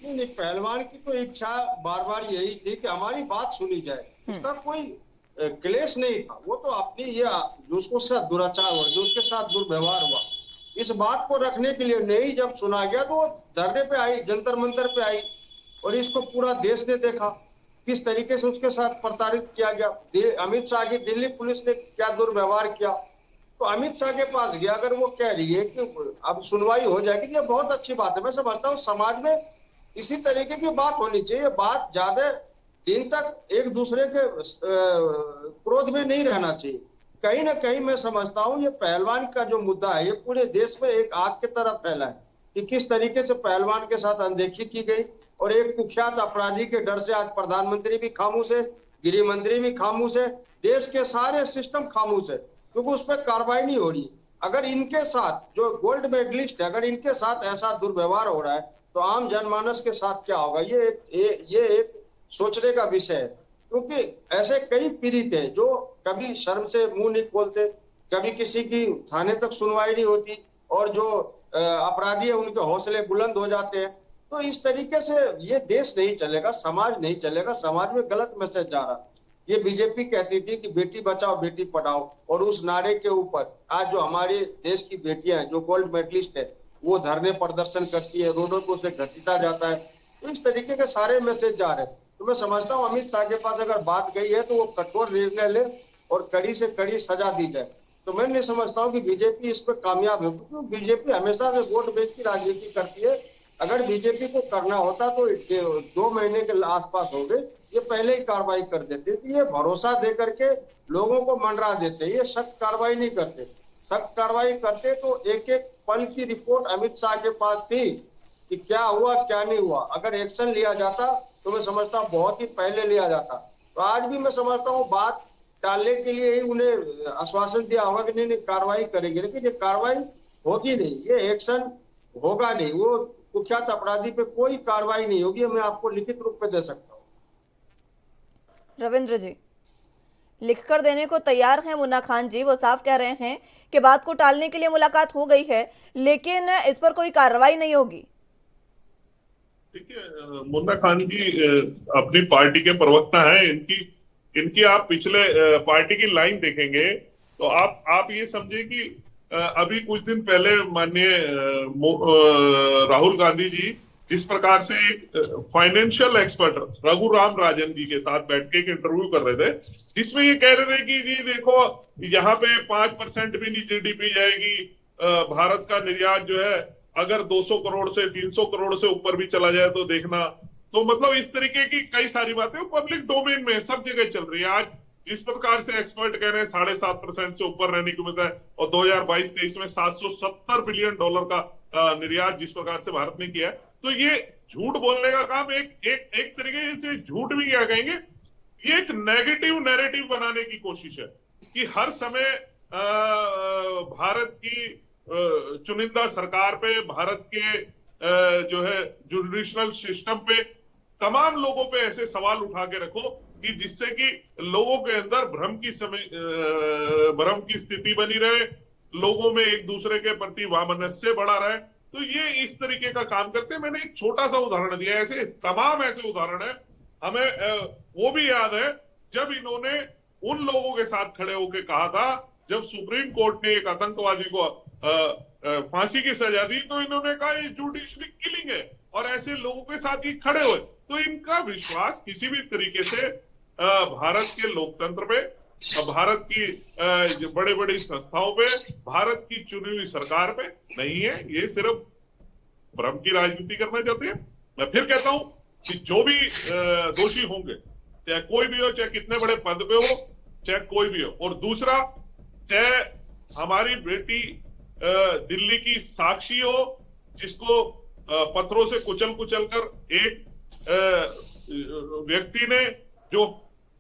नहीं, पहलवान की तो इच्छा बार बार यही थी कि हमारी बात सुनी जाए, उसका कोई क्लेश नहीं था। वो तो अपनी ये जो उसको साथ दुराचार हुआ, जो उसके साथ दुर्व्यवहार हुआ, इस बात को रखने के लिए नहीं जब सुना गया तो वो धरने पे आई, जंतर मंतर पे आई, और इसको पूरा देश ने देखा किस तरीके से उसके साथ प्रताड़ित किया गया। अमित शाह की दिल्ली पुलिस ने क्या दुर्व्यवहार किया, तो अमित शाह के पास गया। अगर वो कह रही है कि अब सुनवाई हो जाएगी, ये बहुत अच्छी बात है। मैं समझता हूँ समाज में इसी तरीके की बात होनी चाहिए। बात ज्यादा दिन तक एक दूसरे के क्रोध में नहीं रहना चाहिए। कहीं ना कहीं मैं समझता हूँ ये पहलवान का जो मुद्दा है, ये पूरे देश में एक आग की तरफ फैला है कि किस तरीके से पहलवान के साथ अनदेखी की गई, और एक कुख्यात अपराधी के डर से आज प्रधानमंत्री भी खामोश है, गृह मंत्री भी खामोश है, देश के सारे सिस्टम खामोश है, क्योंकि उस पर कार्रवाई नहीं हो रही। अगर इनके साथ जो गोल्ड मेडलिस्ट है, अगर इनके साथ ऐसा दुर्व्यवहार हो रहा है तो आम जनमानस के साथ क्या होगा, ये एक सोचने का विषय है। क्योंकि ऐसे कई पीड़ित हैं जो कभी शर्म से मुंह नहीं खोलते, कभी किसी की थाने तक सुनवाई नहीं होती, और जो अपराधी है उनके हौसले बुलंद हो जाते हैं। तो इस तरीके से ये देश नहीं चलेगा, समाज नहीं चलेगा, समाज में गलत मैसेज जा रहा। ये बीजेपी कहती थी कि बेटी बचाओ बेटी पढ़ाओ, और उस नारे के ऊपर आज जो हमारे देश की बेटियां हैं जो गोल्ड मेडलिस्ट है वो धरने प्रदर्शन करती है, रोडों को उसे घसीटा जाता है। तो इस तरीके के सारे मैसेज जा रहे हैं। तो मैं समझता हूँ अमित शाह के पास अगर बात गई है तो वो कठोर निर्णय ले और कड़ी से कड़ी सजा दी जाए। तो मैं नहीं समझता हूँ कि बीजेपी इस पर कामयाब है, क्योंकि बीजेपी हमेशा से वोट बैंक की राजनीति करती है। अगर बीजेपी को करना होता तो 2 महीने के आसपास हो गए, ये पहले ही कार्रवाई कर देते। तो ये भरोसा दे करके लोगों को मंडरा देते, ये सख्त कार्रवाई नहीं करते। सख्त कार्रवाई करते तो एक एक पल की रिपोर्ट अमित शाह के पास थी कि क्या हुआ क्या नहीं हुआ। अगर एक्शन लिया जाता तो मैं समझता हूँ बहुत ही पहले लिया जाता। तो आज भी मैं समझता हूँ बात टालने के लिए ही उन्हें आश्वासन दिया होगा कि नहीं कार्रवाई करेंगे, लेकिन ये कार्रवाई होगी नहीं, ये एक्शन होगा नहीं, वो कुख्यात अपराधी पे कोई कार्रवाई नहीं होगी। मैं आपको लिखित रूप में दे सकता हूँ। रविंद्र जी, लिखकर देने को तैयार हैं मुन्ना खान जी। वो साफ कह रहे हैं कि बात को टालने के लिए मुलाकात हो गई है, लेकिन इस पर कोई कार्रवाई नहीं होगी। देखिए, मुन्ना खान जी अपनी पार्टी के प्रवक्ता हैं। इनकी आप पिछले पार्टी की लाइन देखेंगे तो आप ये समझे कि अभी कुछ दिन पहले माननीय राहुल गांधी जी जिस प्रकार से एक फाइनेंशियल एक्सपर्ट रघुराम राजन जी के साथ बैठ के एक इंटरव्यू कर रहे थे, जिसमें ये कह रहे थे कि जी देखो यहाँ पे 5% भी नहीं जीडीपी जाएगी, भारत का निर्यात जो है अगर 200 करोड़ से 300 करोड़ से ऊपर भी चला जाए तो देखना। तो मतलब इस तरीके की कई सारी बातें पब्लिक डोमेन में सब जगह चल रही है। आज जिस प्रकार से एक्सपर्ट कह रहे हैं 7.5% से ऊपर रहने की उम्मीद है, और 2022-23 में $770 बिलियन का निर्यात जिस प्रकार से भारत ने किया है, तो ये झूठ बोलने का काम एक तरीके से झूठ भी क्या कहेंगे, ये एक नेगेटिव नैरेटिव बनाने की कोशिश है कि हर समय भारत की चुनिंदा सरकार पे, भारत के जो है जुडिशनल सिस्टम पे, तमाम लोगों पे ऐसे सवाल उठा के रखो कि जिससे कि लोगों के अंदर भ्रम की स्थिति बनी रहे, लोगों में एक दूसरे के प्रति वामनस्य बढ़ा रहे। तो ये इस तरीके का काम करते हैं। मैंने एक छोटा सा उदाहरण दिया, ऐसे तमाम ऐसे उदाहरण है। हमें वो भी याद है जब इन्होंने उन लोगों के साथ खड़े होकर कहा था, जब सुप्रीम कोर्ट ने एक आतंकवादी को फांसी की सजा दी, तो इन्होंने कहा ये जुडिशरी किलिंग है, और ऐसे लोगों के साथ ही खड़े हुए। तो इनका विश्वास किसी भी तरीके से भारत के लोकतंत्र पे, भारत की बड़े बड़ी संस्थाओं पे, भारत की चुनी हुई सरकार पे नहीं है। ये सिर्फ भ्रम की राजनीति करना चाहते हैं। मैं फिर कहता हूं कि जो भी दोषी होंगे, चाहे कोई भी हो, चाहे कितने बड़े पद पे हो, चाहे कोई भी हो, और दूसरा चाहे हमारी बेटी दिल्ली की साक्षी हो, जिसको पत्थरों से कुचल कर एक व्यक्ति ने जो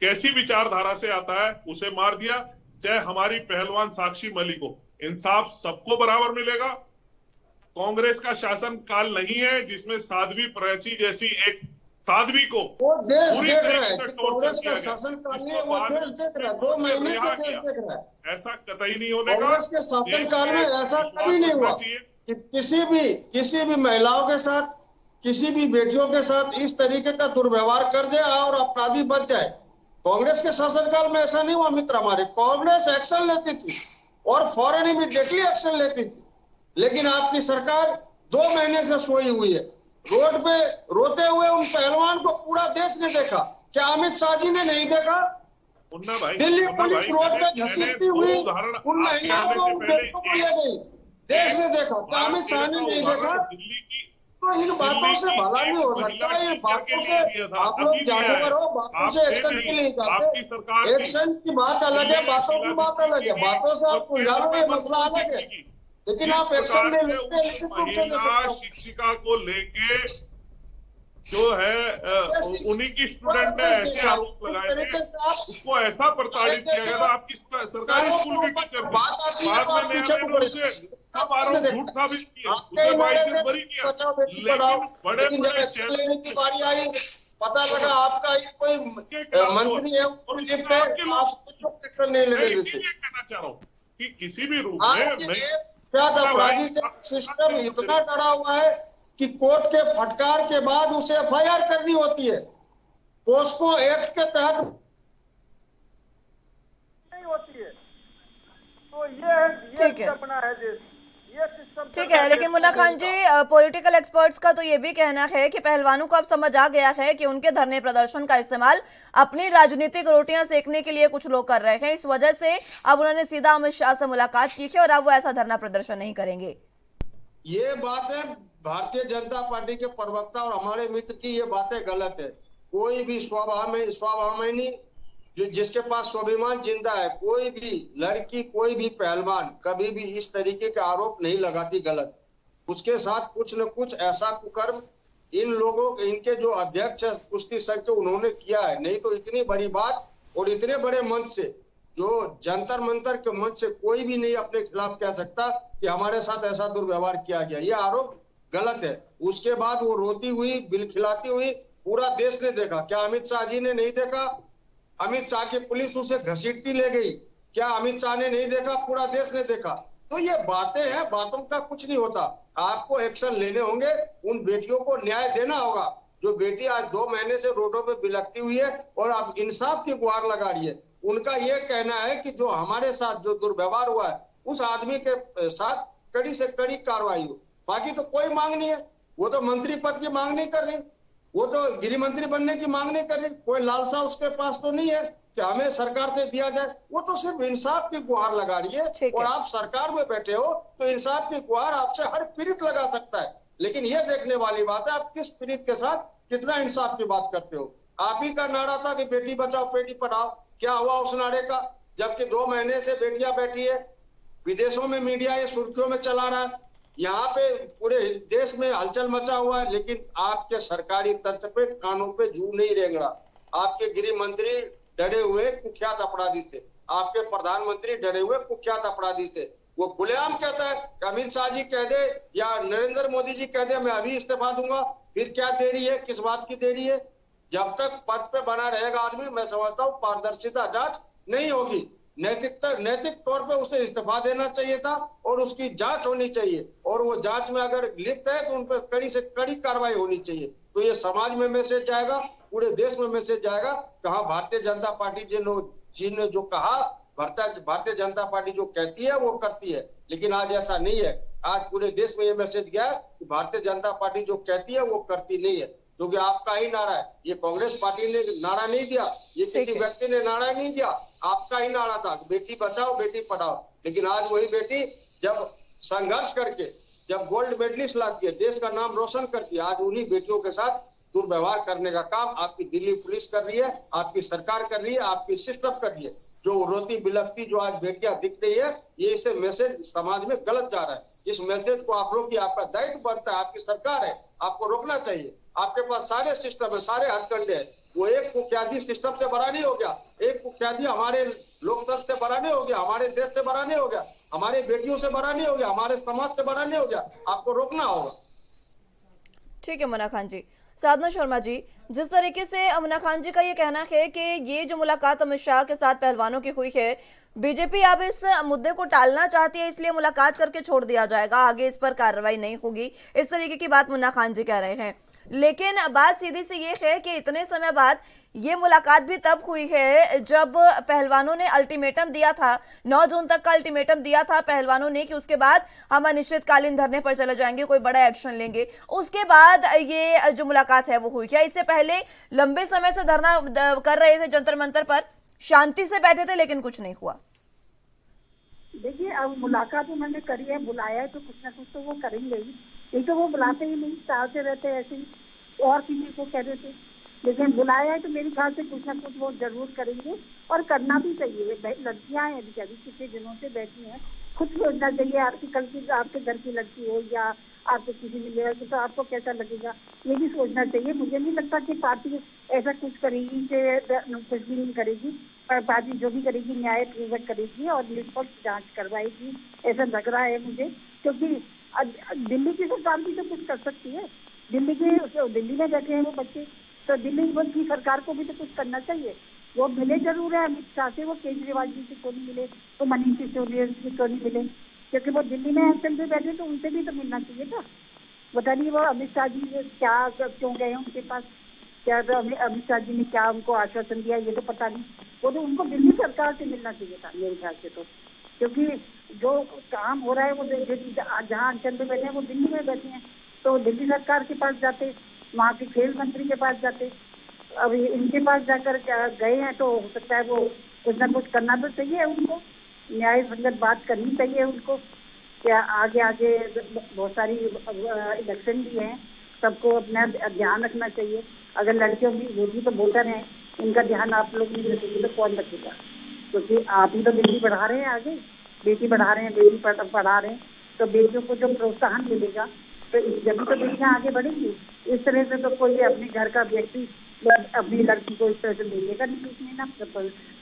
कैसी विचारधारा से आता है उसे मार दिया, चाहे हमारी पहलवान साक्षी मलिक को, इंसाफ सबको बराबर मिलेगा। कांग्रेस का शासन काल नहीं है जिसमें साध्वी प्राची जैसी एक साध्वी को वो देश पूरी देख रहा है तरीके से कि torture कांग्रेस का किया गया, शासन काल नहीं जिसको है, वो बाद देश देख रहा है, 2 महीने से रिहा देश किया। देख रहा है। ऐसा कतई नहीं होने का। कांग्रेस के शासन काल में ऐसा कभी नहीं हुआ कि किसी भी महिलाओं के साथ, किसी भी बेटियों के साथ इस तरीके का दुर्व्यवहार कर दे और अपराधी बच जाए। कांग्रेस के शासनकाल में ऐसा नहीं हुआ मित्र हमारे। कांग्रेस एक्शन लेती थी और फौरन इमीडिएटली एक्शन लेती थी, लेकिन आपकी सरकार 2 महीने से सोई हुई है। रोड पे रोते हुए उन पहलवान को पूरा देश ने देखा, क्या अमित शाह जी ने नहीं देखा? मुन्ना भाई, दिल्ली पुलिस रोड पे घसीटती हुई उन महिलाओं को, उन बेटों को ले गई, देश ने देखा, क्या अमित शाह ने नहीं देखा? तो इन बातों से भला नहीं हो सकता। इन बातों से आप लोग जादूगर हो, बातों से एक्शन के लिए जाते। एक्शन की बात अलग है, बातों की बात अलग है। बातों से आप उलझा लो, ये मसला अलग है, लेकिन आप एक्शन नहीं लेते। निश्चित रूप से दे सकते हो। शिक्षिका को लेके जो है उन्हीं की स्टूडेंट ने ऐसे आरोप लगाए थे, उसको ऐसा प्रताड़ित किया गया था। आपकी सरकारी स्कूल के टीचर बाद में नया सब आरोप झूठ साबित किया, उसे बाइज्जत बरी किया, लेकिन बड़े लेने की बारी आई, पता लगा आपका ही कोई मंत्री है, उसको लिफ्ट है, आप एक्शन नहीं लेने देते। इसीलिए कहना चाह रहा हूँ कि किसी भी रूप में क्या अपराधी से सिस्टम इतना डरा हुआ है कि कोर्ट के फटकार के बाद उसे एफआईआर करनी होती है। पोस्को एक्ट के तहत नहीं होती है। तो ये अपना है देश, ये सिस्टम ठीक है। लेकिन मुन्ना खान जी, पॉलिटिकल एक्सपर्ट्स का तो ये भी कहना है कि पहलवानों को अब समझ आ गया है कि उनके धरने प्रदर्शन का इस्तेमाल अपनी राजनीतिक रोटियां सेकने के लिए कुछ लोग कर रहे हैं। इस वजह से अब उन्होंने सीधा अमित शाह से मुलाकात की है और अब वो ऐसा धरना प्रदर्शन नहीं करेंगे। ये बात है भारतीय जनता पार्टी के प्रवक्ता और हमारे मित्र की, ये बातें गलत है। कोई भी स्वाभिमानी जो जिसके पास स्वाभिमान जिंदा है, कोई भी लड़की, कोई भी पहलवान कभी भी इस तरीके के आरोप नहीं लगाती गलत। उसके साथ कुछ न कुछ ऐसा कुकर्म इन लोगों, इनके जो अध्यक्ष है कुश्ती संघ के, उन्होंने किया है। नहीं तो इतनी बड़ी बात और इतने बड़े मंच से, जो जंतर मंतर के मंच से कोई भी नहीं अपने खिलाफ कह सकता कि हमारे साथ ऐसा दुर्व्यवहार किया गया। ये आरोप गलत है। उसके बाद वो रोती हुई, बिल खिलाती हुई पूरा देश ने देखा, क्या अमित शाह जी ने नहीं देखा? अमित शाह की पुलिस उसे घसीटती ले गई, क्या अमित शाह ने नहीं देखा? पूरा देश ने देखा। तो ये बातें हैं, बातों का कुछ नहीं होता। आपको एक्शन लेने होंगे, उन बेटियों को न्याय देना होगा। जो बेटी आज 2 महीने से रोडों पे बिलखती हुई है और अब इंसाफ की गुहार लगा रही है, उनका ये कहना है कि जो हमारे साथ जो दुर्व्यवहार हुआ है उस आदमी के साथ कड़ी से कड़ी कार्रवाई हो। बाकी तो कोई मांग नहीं है। वो तो मंत्री पद की मांग नहीं कर रही, वो तो गृह मंत्री बनने की मांग नहीं कर रही, कोई लालसा उसके पास तो नहीं है कि हमें सरकार से दिया जाए। वो तो सिर्फ इंसाफ की गुहार लगा रही है। और आप सरकार में बैठे हो तो इंसाफ की गुहार आपसे हर पीड़ित लगा सकता है, लेकिन ये देखने वाली बात है आप किस पीड़ित के साथ कितना इंसाफ की बात करते हो। आप ही का नारा था कि बेटी बचाओ बेटी पढ़ाओ, क्या हुआ उस नारे का? जबकि 2 महीने से बेटियां बैठी है, विदेशों में मीडिया ये सुर्खियों में चला रहा है, यहाँ पे पूरे देश में हलचल मचा हुआ है, लेकिन आपके सरकारी तंत्र पे कानों पे जू नहीं रेंग रहा। आपके गृह मंत्री डरे हुए कुख्यात अपराधी से, आपके प्रधानमंत्री डरे हुए कुख्यात अपराधी से। वो खुलेआम कहता है कि अमित शाह जी कह दे या नरेंद्र मोदी जी कह दे मैं अभी इस्तीफा दूंगा, फिर क्या देरी है, किस बात की देरी है? जब तक पद पे बना रहेगा आदमी, मैं समझता हूँ पारदर्शिता जांच नहीं होगी। नैतिक तौर पे उसे इस्तीफा देना चाहिए था और उसकी जांच होनी चाहिए, और वो जांच में अगर लिप्त है तो उन पर कड़ी से कड़ी कार्रवाई होनी चाहिए। तो ये समाज में मैसेज जाएगा, पूरे देश में मैसेज जाएगा। कहा भारतीय जनता पार्टी जी ने जो कहा, भारतीय जनता पार्टी जो कहती है वो करती है, लेकिन आज ऐसा नहीं है। आज पूरे देश में ये मैसेज गया है कि भारतीय जनता पार्टी जो कहती है वो करती नहीं है, क्योंकि आपका ही नारा है। ये कांग्रेस पार्टी ने नारा नहीं दिया, ये किसी व्यक्ति ने नारा नहीं दिया, आपका ही नारा था बेटी बचाओ बेटी पढ़ाओ। लेकिन आज वही बेटी जब संघर्ष करके जब गोल्ड मेडलिस्ट लाती है, देश का नाम रोशन करती है, आज उन्हीं बेटियों के साथ दुर्व्यवहार करने का काम आपकी दिल्ली पुलिस कर रही है, आपकी सरकार कर रही है, आपकी सिस्टम कर रही है। जो रोती बिलखती जो आज बेटियां दिख रही है, ये इससे मैसेज समाज में गलत जा रहा है। इस मैसेज को आप लोग की आपका दायित्व बनता है, आपकी सरकार है, आपको रोकना चाहिए। आपके पास सारे सिस्टम है, सारे हथकंडे हैं। वो एक कुख्याति सिस्टम से बड़ा नहीं हो गया, एक कुख्याति हमारे लोकतंत्र से बड़ा नहीं हो गया, हमारे देश से बड़ा नहीं हो गया, हमारे बेटियों से बड़ा नहीं हो गया, हमारे समाज से बड़ा नहीं हो गया। आपको रोकना होगा। ठीक है मुन्ना खान जी। साधना शर्मा जी, जिस तरीके से मुन्ना खान जी का ये कहना है कि ये जो मुलाकात अमित शाह के साथ पहलवानों की हुई है, बीजेपी अब इस मुद्दे को टालना चाहती है, इसलिए मुलाकात करके छोड़ दिया जाएगा, आगे इस पर कार्रवाई नहीं होगी, इस तरीके की बात मुन्ना खान जी कह रहे हैं। लेकिन बात सीधी सी ये है कि इतने समय बाद ये मुलाकात भी तब हुई है जब पहलवानों ने अल्टीमेटम दिया था, 9 जून तक का अल्टीमेटम दिया था पहलवानों ने कि उसके बाद हम अनिश्चितकालीन धरने पर चले जाएंगे, कोई बड़ा एक्शन लेंगे। उसके बाद ये जो मुलाकात है वो हुई। क्या इससे पहले लंबे समय से धरना कर रहे थे जंतर मंतर पर, शांति से बैठे थे, लेकिन कुछ नहीं हुआ? देखिए, अब मुलाकात उन्होंने करी है, बुलाया है, तो कुछ ना कुछ तो वो करेंगे ही। एक तो वो बुलाते ही नहीं, चाहते रहते ऐसे ही, और किसी को कह देते, लेकिन बुलाया है तो मेरे ख्याल से कुछ ना कुछ वो जरूर करेंगे, और करना भी चाहिए। लड़कियां हैं अभी कितने दिनों से बैठी हैं, खुद सोचना चाहिए। आपकी कल की आपके घर की लड़की हो या आपको किसी मिलेगा तो आपको कैसा लगेगा, ये भी सोचना चाहिए। मुझे नहीं लगता कि पार्टी ऐसा कुछ करेगी कि कुछ भी नहीं करेगी। पार्टी जो भी करेगी न्याय पूर्वक करेगी और निष्पक्ष जांच करवाएगी, ऐसा लग रहा है मुझे। क्योंकि दिल्ली की सरकार भी तो कुछ कर सकती है। दिल्ली में बैठे हैं वो बच्चे, तो दिल्ली की सरकार को भी तो कुछ करना चाहिए। वो मिले जरूर है अमित शाह से, वो केजरीवाल जी से क्यों नहीं मिले, तो मनीष सिसोदिया से क्यों नहीं मिले, क्योंकि वो दिल्ली में एक्शन पे बैठे, तो उनसे भी तो मिलना चाहिए था। बता नहीं वो अमित शाह जी क्या क्यों गए उनके पास, क्या तो अमित शाह जी ने क्या उनको आश्वासन दिया ये तो पता नहीं। वो तो उनको दिल्ली सरकार से मिलना चाहिए था मेरे ख्याल से, तो क्योंकि जो काम हो रहा है वो जहाँ अंचल पे बैठे हैं वो दिल्ली में बैठे हैं, तो दिल्ली सरकार के पास जाते, वहाँ के खेल मंत्री के पास जाते। अब इनके पास जाकर गए हैं तो हो सकता है वो कुछ ना कुछ करना तो चाहिए उनको, न्याय संगत बात करनी चाहिए उनको। क्या आगे बहुत सारी इलेक्शन भी हैं, सबको अपना ध्यान रखना चाहिए। अगर लड़कियों की वोटी तो वोटर हैं, उनका ध्यान आप लोग नहीं रखेंगे तो कौन रखेगा? क्योंकि आप ही तो बेटी बढ़ा रहे हैं, आगे बेटी बढ़ा रहे हैं, बेटी पढ़ा रहे हैं, तो बेटियों को जो प्रोत्साहन मिलेगा तो जब तो बेटियां आगे बढ़ेंगी। इस तरह से तो कोई अपने घर का व्यक्ति अपनी लड़की को इस तरह से मिलेगा नहीं, उसमें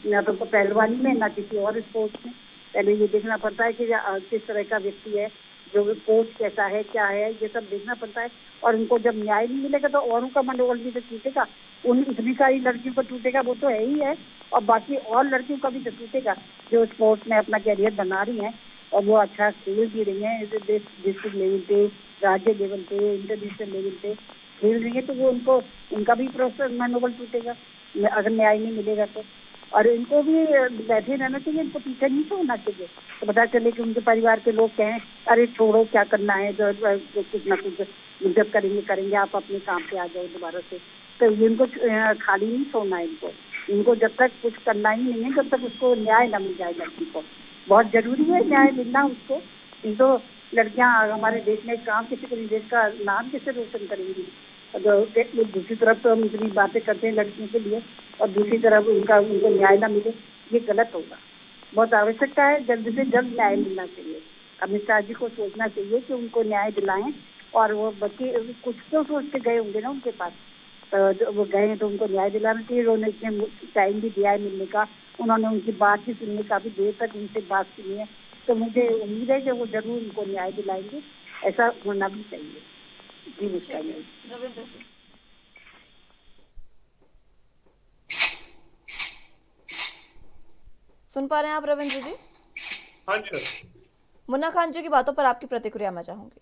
ना तो पहलवानी में ना किसी और स्पोर्ट्स में। पहले ये देखना पड़ता है कि किस तरह का व्यक्ति है जो पोस्ट कैसा है क्या है ये सब देखना पड़ता है। और उनको जब न्याय नहीं मिलेगा तो औरों का मनोबल भी तो टूटेगा, उन इतनी सारी लड़कियों को टूटेगा, वो तो है ही है, और बाकी और लड़कियों का भी तो टूटेगा जो स्पोर्ट्स में अपना कैरियर बना रही हैं और वो अच्छा खेल भी रही हैं, डिस्ट्रिक्ट लेवल पे, राज्य लेवल पे, इंटरनेशनल लेवल पे खेल रही है, तो वो उनका भी प्रोसेस मनोबल टूटेगा अगर न्याय नहीं मिलेगा तो। और इनको भी बैठे रहना चाहिए, इनको पीछे नहीं छोड़ना चाहिए। तो पता चले कि उनके परिवार के लोग कहें अरे छोड़ो क्या करना है, जो कुछ ना कुछ जब करेंगे आप अपने काम पे आ जाओ दोबारा से। तो इनको खाली नहीं छोड़ना है, इनको जब तक कुछ करना ही नहीं है जब तक उसको न्याय न मिल जाए लड़की को। बहुत जरूरी है न्याय मिलना उसको, नहीं तो लड़कियां हमारे देश में काम किसी को देश का नाम कैसे रोशन करेंगी। दूसरी तरफ तो हम इतनी बातें करते हैं लड़कियों के लिए और दूसरी तरफ उनको न्याय ना मिले, ये गलत होगा। बहुत आवश्यकता है, जल्द से जल्द न्याय मिलना चाहिए। अमित शाह जी को सोचना चाहिए कि उनको न्याय दिलाएं। और वो बच्चे कुछ तो सोच के गए होंगे ना उनके पास, तो वो गए तो उनको न्याय दिलाना चाहिए। उन्होंने इतने टाइम भी दिया है मिलने का, उन्होंने उनकी बात भी सुनने का भी देर तक उनसे बात सुनी है, तो मुझे उम्मीद है कि वो जरूर उनको न्याय दिलाएंगे। ऐसा होना भी चाहिए जी। रविंद्र जी, सुन पा रहे हैं आप रविंद्र जी? हाँ जी। मुन्ना खान जी की बातों पर आपकी प्रतिक्रिया मैं चाहूंगी।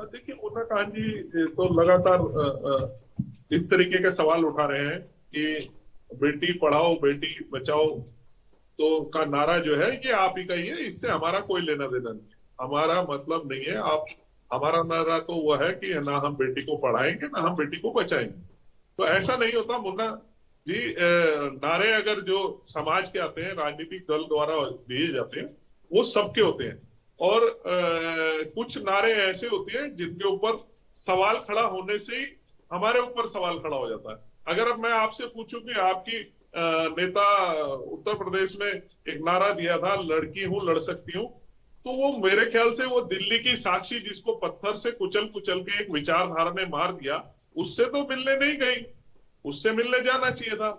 देखिए, मुन्ना खान जी तो लगातार इस तरीके के सवाल उठा रहे हैं कि बेटी पढ़ाओ बेटी बचाओ तो का नारा जो है ये आप ही का ही है, इससे हमारा कोई लेना देना नहीं, हमारा मतलब नहीं है। आप हमारा नारा तो वह है कि ना हम बेटी को पढ़ाएंगे ना हम बेटी को बचाएंगे। तो ऐसा नहीं होता मुन्ना जी। नारे अगर जो समाज के आते हैं, राजनीतिक दल द्वारा दिए जाते हैं, वो सबके होते हैं। और कुछ नारे ऐसे होते हैं जिनके ऊपर सवाल खड़ा होने से ही हमारे ऊपर सवाल खड़ा हो जाता है। अगर अब मैं आपसे पूछूं कि आपकी नेता उत्तर प्रदेश में एक नारा दिया था, लड़की हूं लड़ सकती हूं, तो वो मेरे ख्याल से वो दिल्ली की साक्षी जिसको पत्थर से कुचल कुचल के एक विचारधारा ने मार दिया, उससे तो मिलने नहीं गई, उससे मिलने जाना चाहिए था,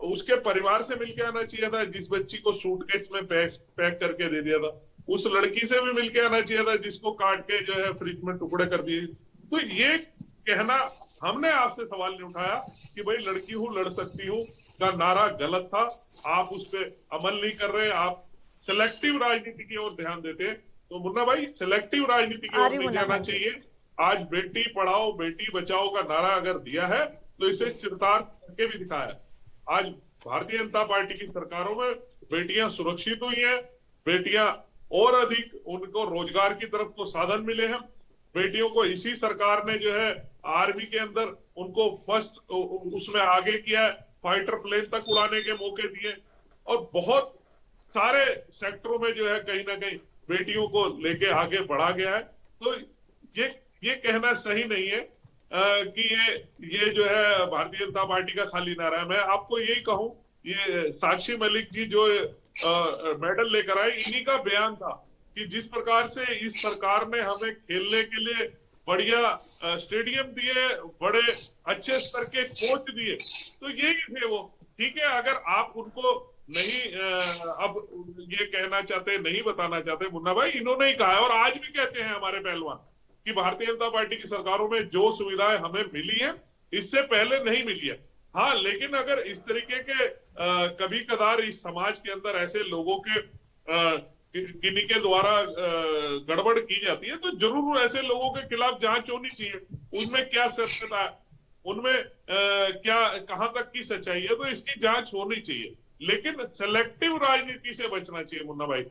उसके परिवार से मिलके आना चाहिए था जिस बच्ची को सूटकेस में पैक करके दे दिया था, उस लड़की से भी मिलके आना चाहिए था जिसको काट के जो है फ्रिज में टुकड़े कर दिए। तो ये कहना, हमने आपसे सवाल नहीं उठाया कि भाई लड़की हूं लड़ सकती हूं का नारा गलत था, आप उस पर अमल नहीं कर रहे, आप सिलेक्टिव राजनीति की ओर ध्यान देते। तो मुन्ना भाई, सिलेक्टिव राजनीति की ओर नहीं जाना चाहिए। आज बेटी पढ़ाओ बेटी बचाओ का नारा अगर दिया है तो इसे चिरतार्थ करके भी दिखाया। आज भारतीय जनता पार्टी की सरकारों में बेटियां सुरक्षित हुई हैं, बेटियां और अधिक उनको रोजगार की तरफ को साधन मिले हैं। बेटियों को इसी सरकार ने जो है आर्मी के अंदर उनको फर्स्ट उसमें आगे किया है, फाइटर प्लेन तक उड़ाने के मौके दिए, और बहुत सारे सेक्टरों में जो है कहीं ना कहीं बेटियों को लेके आगे बढ़ा गया है। तो ये कहना सही नहीं है कि ये जो है भारतीय जनता पार्टी का खाली नारा है। मैं आपको यही कहूं, ये साक्षी मलिक जी जो मेडल लेकर आए, इन्हीं का बयान था कि जिस प्रकार से इस सरकार ने हमें खेलने के लिए बढ़िया स्टेडियम दिए, बड़े अच्छे स्तर के कोच दिए, तो यही थे वो। ठीक है, अगर आप उनको नहीं अब ये कहना चाहते, नहीं बताना चाहते मुन्ना भाई, इन्होंने ही कहा है और आज भी कहते हैं हमारे पहलवान कि भारतीय जनता पार्टी की सरकारों में जो सुविधाएं हमें मिली है इससे पहले नहीं मिली है। हाँ, लेकिन अगर इस तरीके के कभी कदार इस समाज के अंदर ऐसे लोगों के किन्हीं के द्वारा गड़बड़ की जाती है तो जरूर ऐसे लोगों के खिलाफ जांच होनी चाहिए, उनमें क्या सत्यता है, उनमें क्या कहां तक की सच्चाई है, तो इसकी जांच होनी चाहिए। लेकिन सेलेक्टिव राजनीति से बचना चाहिए मुन्ना भाई।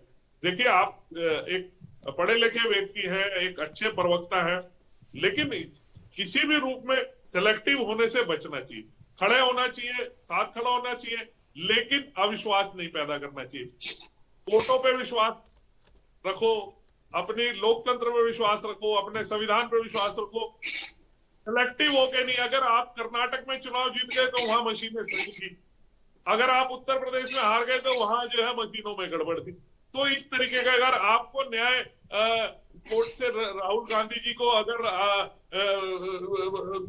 देखिए, आप एक पढ़े लिखे व्यक्ति हैं, एक अच्छे प्रवक्ता है, लेकिन किसी भी रूप में सेलेक्टिव होने से बचना चाहिए। खड़े होना चाहिए, साथ खड़ा होना चाहिए, लेकिन अविश्वास नहीं पैदा करना चाहिए। कोर्टों पे विश्वास रखो, अपनी लोकतंत्र पे विश्वास रखो, अपने संविधान पे विश्वास रखो, सेलेक्टिव होके नहीं। अगर आप कर्नाटक में चुनाव जीत गए तो वहां मशीनें सही थी, अगर आप उत्तर प्रदेश में हार गए तो वहां जो है मशीनों में गड़बड़ थी। तो इस तरीके का अगर आपको न्याय कोर्ट से राहुल गांधी जी को अगर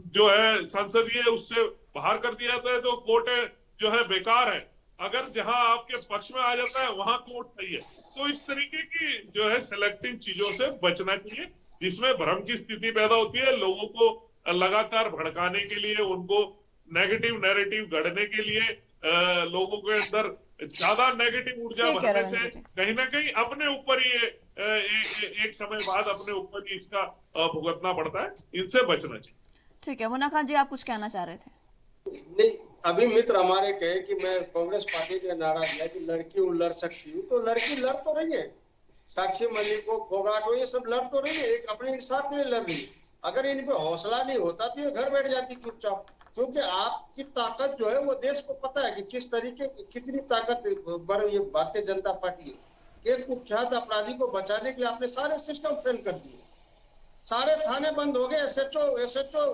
जो है संसदीय उससे बाहर कर दिया जाता है तो कोर्ट जो है बेकार है। अगर जहां आपके पक्ष में आ जाता है वहां कोर्ट सही है। तो इस तरीके की जो है सिलेक्टिव चीजों से बचना चाहिए, जिसमें भ्रम की स्थिति पैदा होती है, लोगों को लगातार भड़काने के लिए, उनको नेगेटिव नैरेटिव गढ़ने के लिए, लोगों के अंदर ज्यादा नेगेटिव ऊर्जा ठीक है भरने से रविंद्र जी। कहीं ना कहीं अपने ऊपर ही एक समय बाद अपने ऊपर ही इसका भुगतना पड़ता है। इनसे बचना चाहिए। ठीक है, मुन्ना खान जी आप कुछ कहना चाह रहे थे? नहीं, अभी मित्र हमारे कहे कि मैं कांग्रेस पार्टी का नारा दिया कि लड़की हूँ लड़ सकती हूँ, तो लड़की लड़ तो रही है। साक्षी मलिक हो, फोगाट हो, ये सब लड़ तो रही है, एक अपने इंसाफ के लिए लड़ रही है। अगर इन पे हौसला नहीं होता तो ये घर बैठ जाती चुपचाप, क्योंकि आपकी ताकत जो है वो देश को पता है कि किस तरीके की कितनी ताकत पर ये भारतीय जनता पार्टी है। एक कुख्यात अपराधी को बचाने के लिए आपने सारे सिस्टम फेल कर दिए, सारे थाने बंद हो गए, एसएचओ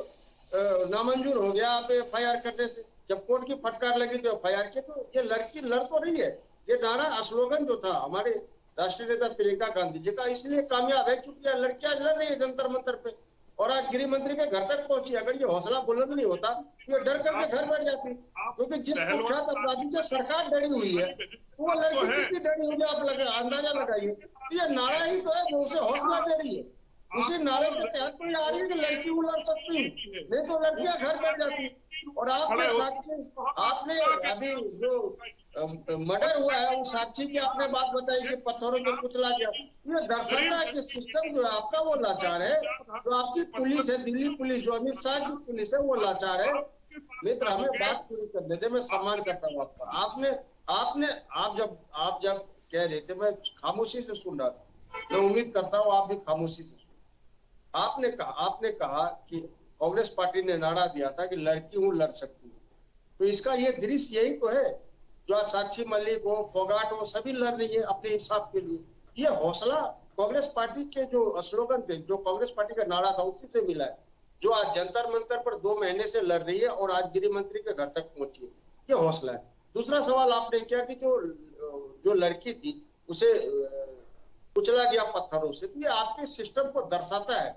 नामंजूर हो गया आप FIR करने से। जब कोर्ट की फटकार लगी तो FIR की। तो ये लड़की लड़ तो रही है। ये नारा स्लोगन जो था हमारे राष्ट्रीय नेता प्रियंका गांधी जी का, इसलिए कामयाब है क्योंकि लड़कियां लड़ रही है जंतर मंतर पे, और आज गृह मंत्री के घर तक पहुंची। अगर ये हौसला बुलंद नहीं होता तो ये डर करके घर बैठ जाती, क्योंकि जिस कुख्यात अपराधी से सरकार डरी हुई है वो लड़की कितनी डरी हुई है आप अंदाजा लगाइए। ये नारा ही तो है जो उसे हौसला दे रही है। उसी नारे के तहत तो ये आ रही है कि लड़की वो लड़ सकती है, नहीं तो लड़कियां घर बैठ जाती। और आपने साक्षी, आपने अभी जो मर्डर हुआ है उस साक्षी की आपने बात बताई कि पत्थरों से कुचला गया, ये दर्शाता है कि सिस्टम जो है आपका वो लाचार है। जो आपकी पुलिस है, दिल्ली पुलिस, जो अमित शाह की पुलिस है, वो लाचार है। मित्र हमें बात पूरी करने दे, मैं सम्मान करता हूँ आपका। आप जब कह रहे थे मैं खामोशी से सुन रहा था, मैं उम्मीद करता हूँ आप भी खामोशी से। आपने कहा कि कांग्रेस पार्टी ने नारा दिया था कि लड़की हूं लड़ सकती हूँ, तो इसका ये दृश्य यही तो है जो आज साक्षी मलिक हो, फोगाट हो, सभी लड़ रही है अपने इंसाफ के लिए। ये हौसला कांग्रेस पार्टी के जो स्लोगन थे, जो कांग्रेस पार्टी का नारा था, उसी से मिला है, जो आज जंतर मंतर पर 2 महीने से लड़ रही है और आज गृह मंत्री के घर तक पहुंची है। ये हौसला है। दूसरा सवाल आपने किया कि जो लड़की थी उसे कुचला गया पत्थरों से, तो ये आपके सिस्टम को दर्शाता है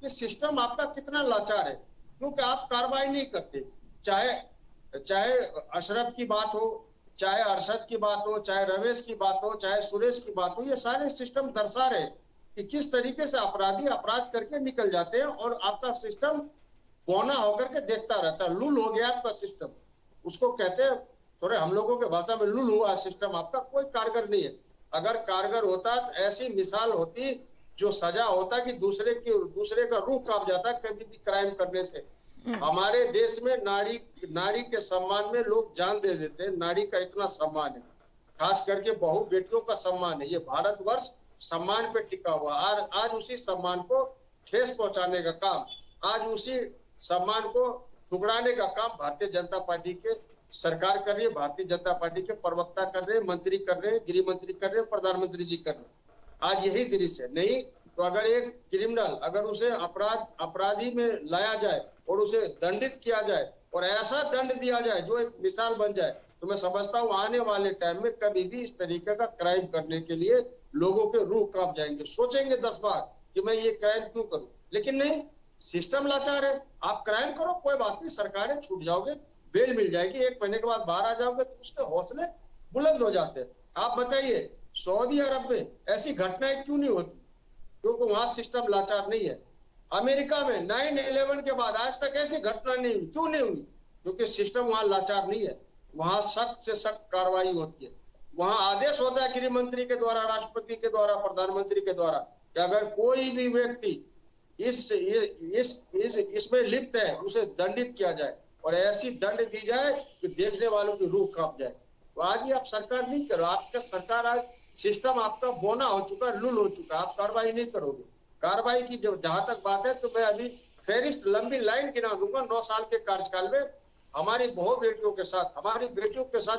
कि सिस्टम आपका कितना लाचार है, क्योंकि आप कार्रवाई नहीं करते। चाहे अशरफ की बात हो, चाहे अरशद की बात हो, चाहे रमेश की बात हो, चाहे सुरेश की बात हो, ये सारे सिस्टम दर्शा रहे कि किस तरीके से अपराधी अपराध करके निकल जाते हैं और आपका सिस्टम बौना होकर के देखता रहता है। लूल हो गया आपका सिस्टम, उसको कहते हैं थोड़े हम लोगों के भाषा में, लूल हुआ सिस्टम आपका, कोई कारगर नहीं है। अगर कारगर होता तो ऐसी मिसाल होती जो सजा होता कि दूसरे का रूह कांप जाता कभी भी क्राइम करने से। हमारे देश में नारी के सम्मान में लोग जान दे देते हैं। नारी का इतना सम्मान है, खास करके बहु बेटियों का सम्मान है। ये भारतवर्ष सम्मान पे टिका हुआ, आज उसी सम्मान को ठेस पहुंचाने का काम, आज उसी सम्मान को ठुकराने का काम भारतीय जनता पार्टी के सरकार कर रही है, भारतीय जनता पार्टी के प्रवक्ता कर रहे हैं, मंत्री कर रहे हैं, गृह मंत्री कर रहे हैं, प्रधानमंत्री जी कर रहे हैं। आज यही दृश्य है। नहीं तो अगर एक क्रिमिनल, अगर उसे अपराधी में लाया जाए और उसे दंडित किया जाए और ऐसा दंड दिया जाए जो एक मिसाल बन जाए, तो मैं समझता हूँ आने वाले टाइम में कभी भी इस तरीके का क्राइम करने के लिए लोगों के रूह कांप जाएंगे, सोचेंगे 10 बार कि मैं ये क्राइम क्यों करूं। लेकिन नहीं, सिस्टम लाचार है। आप क्राइम करो, कोई बात नहीं, सरकारें छूट जाओगे, बेल मिल जाएगी, 1 महीने के बाद बाहर आ जाओगे, तो उसके हौसले बुलंद हो जाते हैं। आप बताइए सऊदी अरब में ऐसी घटनाएं क्यों नहीं होती? क्योंकि वहां सिस्टम लाचार नहीं है। अमेरिका में 9/11 के बाद आज तक ऐसी घटना नहीं हुई। क्यों नहीं हुई? क्योंकि सिस्टम वहां लाचार नहीं है। वहां सख्त से सख्त कार्रवाई होती है। वहां आदेश होता है गृह मंत्री के द्वारा, राष्ट्रपति के द्वारा, प्रधानमंत्री के द्वारा कि अगर कोई भी व्यक्ति इसमें लिप्त है उसे दंडित किया जाए और ऐसी दंड दी जाए कि देखने वालों की रूह कांप जाए। तो आज ये आप सरकार नहीं करो, आपका सरकार आज सिस्टम आपका बोना हो चुका है, लूल हो चुका है, आप कार्रवाई नहीं करोगे। कार्रवाई की जहां तक बात है तो मैं अभी फेरिस्त लंबी लाइन गिना दूंगा। 9 साल के कार्यकाल में हमारी बहु बेटियों के साथ, हमारी बेटियों के साथ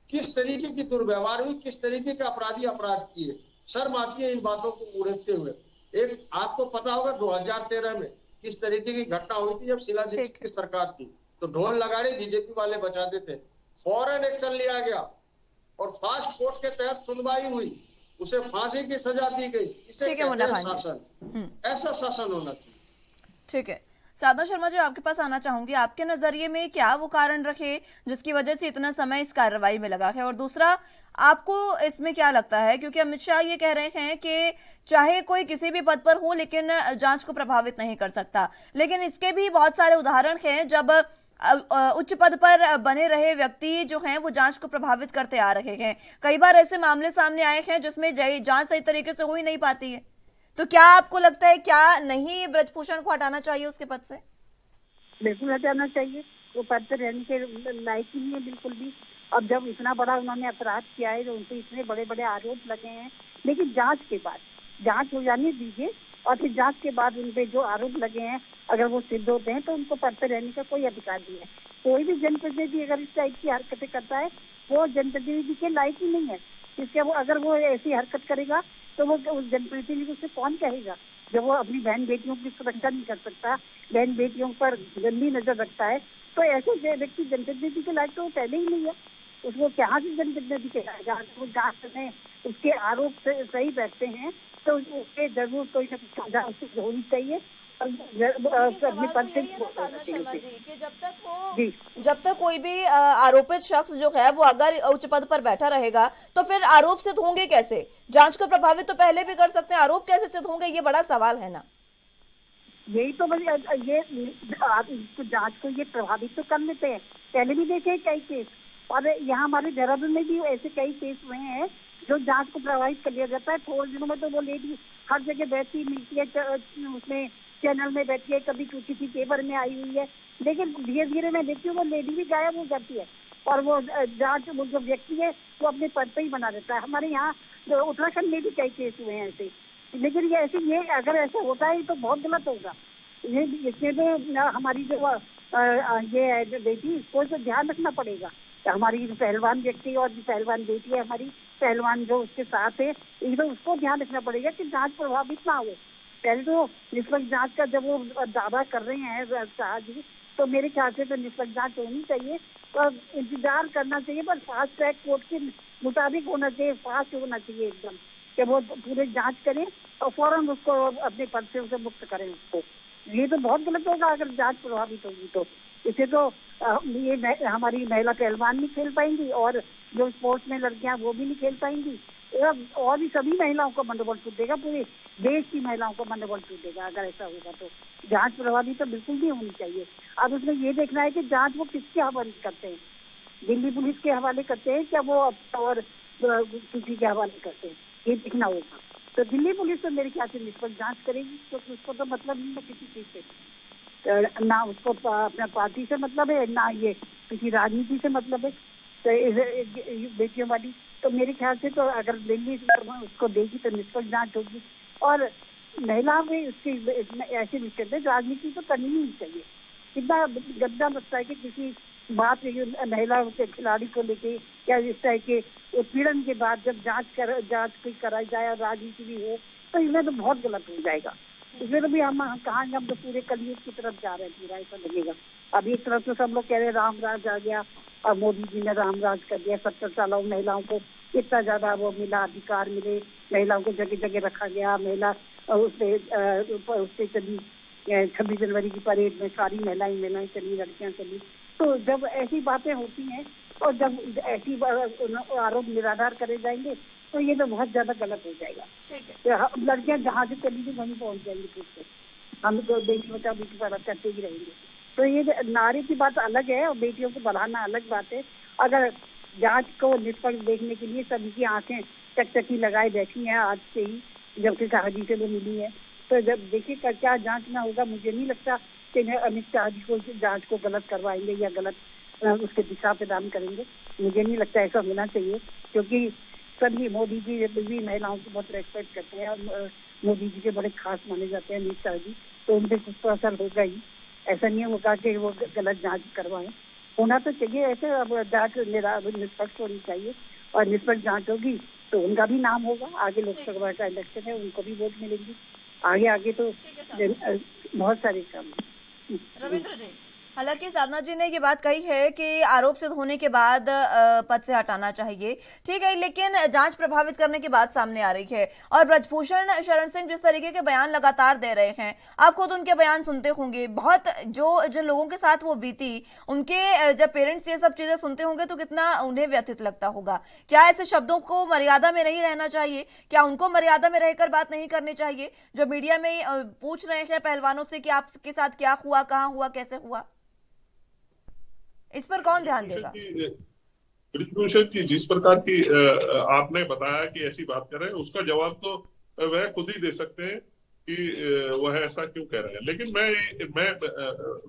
किस तरीके की दुर्व्यवहार हुई, किस तरीके के अपराधी अपराध किए। शर्म आती है इन बातों को उड़ेते हुए। एक आपको पता होगा 2013 में किस तरीके की घटना हुई थी जब शीला दीक्षित की सरकार थी, तो ढोल लगाड़े बीजेपी वाले बचाते थे, फौरन एक्शन लिया गया और फास्ट कोर्ट के तहत सुनवाई हुई, उसे फांसी की सजा दी गई। इसे कहते हैं शासन। ऐसा शासन होना चाहिए। ठीक है, साधना शर्मा जी, आपके पास आना चाहूंगी। आपके नजरिए में क्या वो कारण रखे जिसकी वजह से इतना समय इस कार्रवाई में लगा है? और दूसरा, आपको इसमें क्या लगता है, क्योंकि अमित शाह ये कह रहे हैं कि चाहे कोई किसी भी पद पर हो लेकिन जांच को प्रभावित नहीं कर सकता, लेकिन इसके भी बहुत सारे उदाहरण हैं जब उच्च पद पर बने रहे व्यक्ति जो हैं वो जांच को प्रभावित करते आ रहे हैं। कई बार ऐसे मामले सामने आए हैं जिसमें जांच सही तरीके से हो ही नहीं पाती है। तो क्या आपको लगता है, क्या नहीं ब्रजभूषण को हटाना चाहिए उसके पद से? बिल्कुल हटाना चाहिए, वो पद पर रहने के लायक ही नहीं है बिल्कुल भी। अब जब इतना बड़ा उन्होंने अपराध किया है, तो उनसे इतने बड़े बड़े आरोप लगे हैं, लेकिन जांच के बाद जांच हो जाने दीजिए, और फिर जांच के बाद उन पे जो आरोप लगे हैं अगर वो सिद्ध होते हैं तो उनको पद पर रहने का कोई अधिकार नहीं है। कोई भी जनप्रतिनिधि अगर इस टाइप की हरकतें करता है वो जनप्रतिनिधि के लायक ही नहीं है। इसके वो अगर वो ऐसी हरकत करेगा तो वो उस जनप्रतिनिधि से कौन कहेगा, जब वो अपनी बहन बेटियों की सुरक्षा नहीं कर सकता, बहन बेटियों पर गंदी नजर रखता है, तो ऐसे व्यक्ति जनप्रतिनिधि के लायक तो वो पहले ही नहीं है। उसको कहाँ से जनप्रतिनिधि कहलाएगा? वो जांच में उसके आरोप सही बैठते हैं तो उसके जरूर कोई ना कुछ सजा उससे होनी चाहिए। अपने पद से साधना शर्मा जी कि जब तक कोई भी आरोपित शख्स जो है वो अगर उच्च पद पर बैठा रहेगा तो फिर आरोप सिद्ध होंगे कैसे? जांच को प्रभावित तो पहले भी कर सकते हैं, आरोप कैसे सिद्ध होंगे, ये बड़ा सवाल है ना। यही तो ये जांच को ये प्रभावित तो कर लेते हैं। पहले भी देखे कई केस, और यहाँ हमारे देहरादून में भी ऐसे कई केस हुए हैं जो जांच को प्रभावित कर लिया जाता है। थोड़े दिनों में तो वो लेडी हर जगह बैठती मिलती है, उसमें चैनल में बैठी है, कभी किसी पेपर में आई हुई है, लेकिन धीरे धीरे मैं देखती हूँ वो लेडी भी गायब हो जाती है, और वो जांच वो जो व्यक्ति है वो अपने पद पे ही बना देता है। हमारे यहाँ उत्तराखंड में भी कई केस हुए हैं ऐसे, लेकिन ये अगर ऐसा होता है तो बहुत गलत होगा। ये इसमें तो हमारी जो ये बेटी इसको तो ध्यान रखना पड़ेगा। हमारी पहलवान व्यक्ति और पहलवान बेटी है हमारी, पहलवान जो उसके साथ है, एक तो उसको ध्यान रखना पड़ेगा कि जांच प्रभावित ना हो। पहले तो निष्पक्ष जांच का जब वो दावा कर रहे हैं शाह जी, तो मेरे ख्याल से तो निष्पक्ष जांच होनी चाहिए और इंतजार करना चाहिए, पर फास्ट ट्रैक कोर्ट के मुताबिक होना चाहिए, फास्ट होना चाहिए एकदम, कि वो पूरे जांच करें और फौरन उसको अपने पद से उसे मुक्त करें उसको। ये तो बहुत गलत होगा अगर जांच प्रभावित होगी तो। इसे तो ये हमारी महिला पहलवान नहीं खेल पाएंगी, और जो स्पोर्ट्स में लड़कियां वो भी नहीं खेल पाएंगी, और भी सभी महिलाओं का मनोबल टूटेगा, पूरे देश की महिलाओं का मनोबल टूटेगा अगर ऐसा होगा। तो जांच प्रभावित तो बिल्कुल नहीं होनी चाहिए। अब उसमें ये देखना है कि जांच वो किसके हवाले करते हैं, दिल्ली पुलिस के हवाले करते हैं क्या वो और किसी के हवाले करते हैं, ये देखना होगा। तो दिल्ली पुलिस तो मेरे ख्याल से निष्पक्ष जांच करेगी, तो उसको तो मतलब नहीं है किसी चीज से, ना उसको अपना पार्टी से मतलब है, ना ये किसी राजनीति से मतलब है। तो बेटियों वाली तो मेरे ख्याल से तो अगर दिल्ली उसको देगी तो निष्पक्ष जांच होगी। और महिला में उसकी ऐसे विषय में राजनीति तो करनी नहीं चाहिए। कितना गंदा लगता है कि किसी बात महिला के खिलाड़ी को लेके या इस तरह के उत्पीड़न के बाद जब जांच कोई कराई जाए और राजनीति भी हो, तो इसमें तो बहुत गलत हो जाएगा। इसमें तो भी हम तो पूरे कलयुग की तरफ जा रहे हैं, पूरा ऐसा लगेगा। अब एक तरफ तो सब लोग कह रहे हैं राम राज आ गया, और मोदी जी ने राम राज कर दिया, 70 सालों में महिलाओं को इतना ज्यादा वो मिला, अधिकार मिले, महिलाओं को जगह जगह रखा गया, महिला उससे चली 26 जनवरी की परेड में सारी महिलाएं चली, लड़कियां चली। तो जब ऐसी बातें होती हैं और जब ऐसी आरोप निराधार करे जाएंगे तो ये तो बहुत ज्यादा गलत हो जाएगा। लड़कियां जहाँ से चली थी वहीं पहुंच जाएंगी, फिर से हम तो बेटी बचाओ बेटी पढ़ाओ करते ही रहेंगे। तो ये नारी की बात अलग है और बेटियों को बढ़ाना अलग बात है। अगर जांच को निष्पक्ष देखने के लिए सभी की आंखें चकचकी लगाए बैठी हैं आज से ही, जब से शाह जी से वो मिली है, तो जब देखिए क्या जांच में होगा, मुझे नहीं लगता कि अमित शाह जी को जांच को गलत करवाएंगे या गलत उसके दिशा प्रदान करेंगे। मुझे नहीं लगता ऐसा होना चाहिए, क्योंकि सभी मोदी जी भी महिलाओं को बहुत रेस्पेक्ट करते हैं और मोदी जी के बड़े खास माने जाते हैं अमित शाह जी, तो उनसे कुछ तो असर होगा ही। ऐसा नहीं होगा कि वो गलत जांच करवाएं, होना तो चाहिए ऐसे। अब जांच निष्पक्ष होनी चाहिए और निष्पक्ष जांच होगी तो उनका भी नाम होगा, आगे लोकसभा का इलेक्शन है, उनको भी वोट मिलेंगी, आगे तो बहुत सारे काम। रविंद्र जी, हालांकि साधना जी ने ये बात कही है कि आरोप सिद्ध होने के बाद पद से हटाना चाहिए, ठीक है, लेकिन जांच प्रभावित करने की बात सामने आ रही है। और ब्रजभूषण शरण सिंह जिस तरीके के बयान लगातार दे रहे हैं, आप खुद उनके बयान सुनते होंगे, बहुत जिन लोगों के साथ वो बीती, उनके जब पेरेंट्स ये सब चीजें सुनते होंगे तो कितना उन्हें व्यथित लगता होगा। क्या ऐसे शब्दों को मर्यादा में नहीं रहना चाहिए? क्या उनको मर्यादा में रहकर बात नहीं करनी चाहिए जो मीडिया में पूछ रहे हैं पहलवानों से कि आपके साथ क्या हुआ, कहाँ हुआ, कैसे हुआ? इस पर कौन ध्यान देगा? ब्रिजभूषण जी, जिस प्रकार की आपने बताया कि ऐसी बात कर रहे हैं, उसका जवाब तो वह खुद ही दे सकते हैं कि वह ऐसा क्यों कह रहे हैं। लेकिन मैं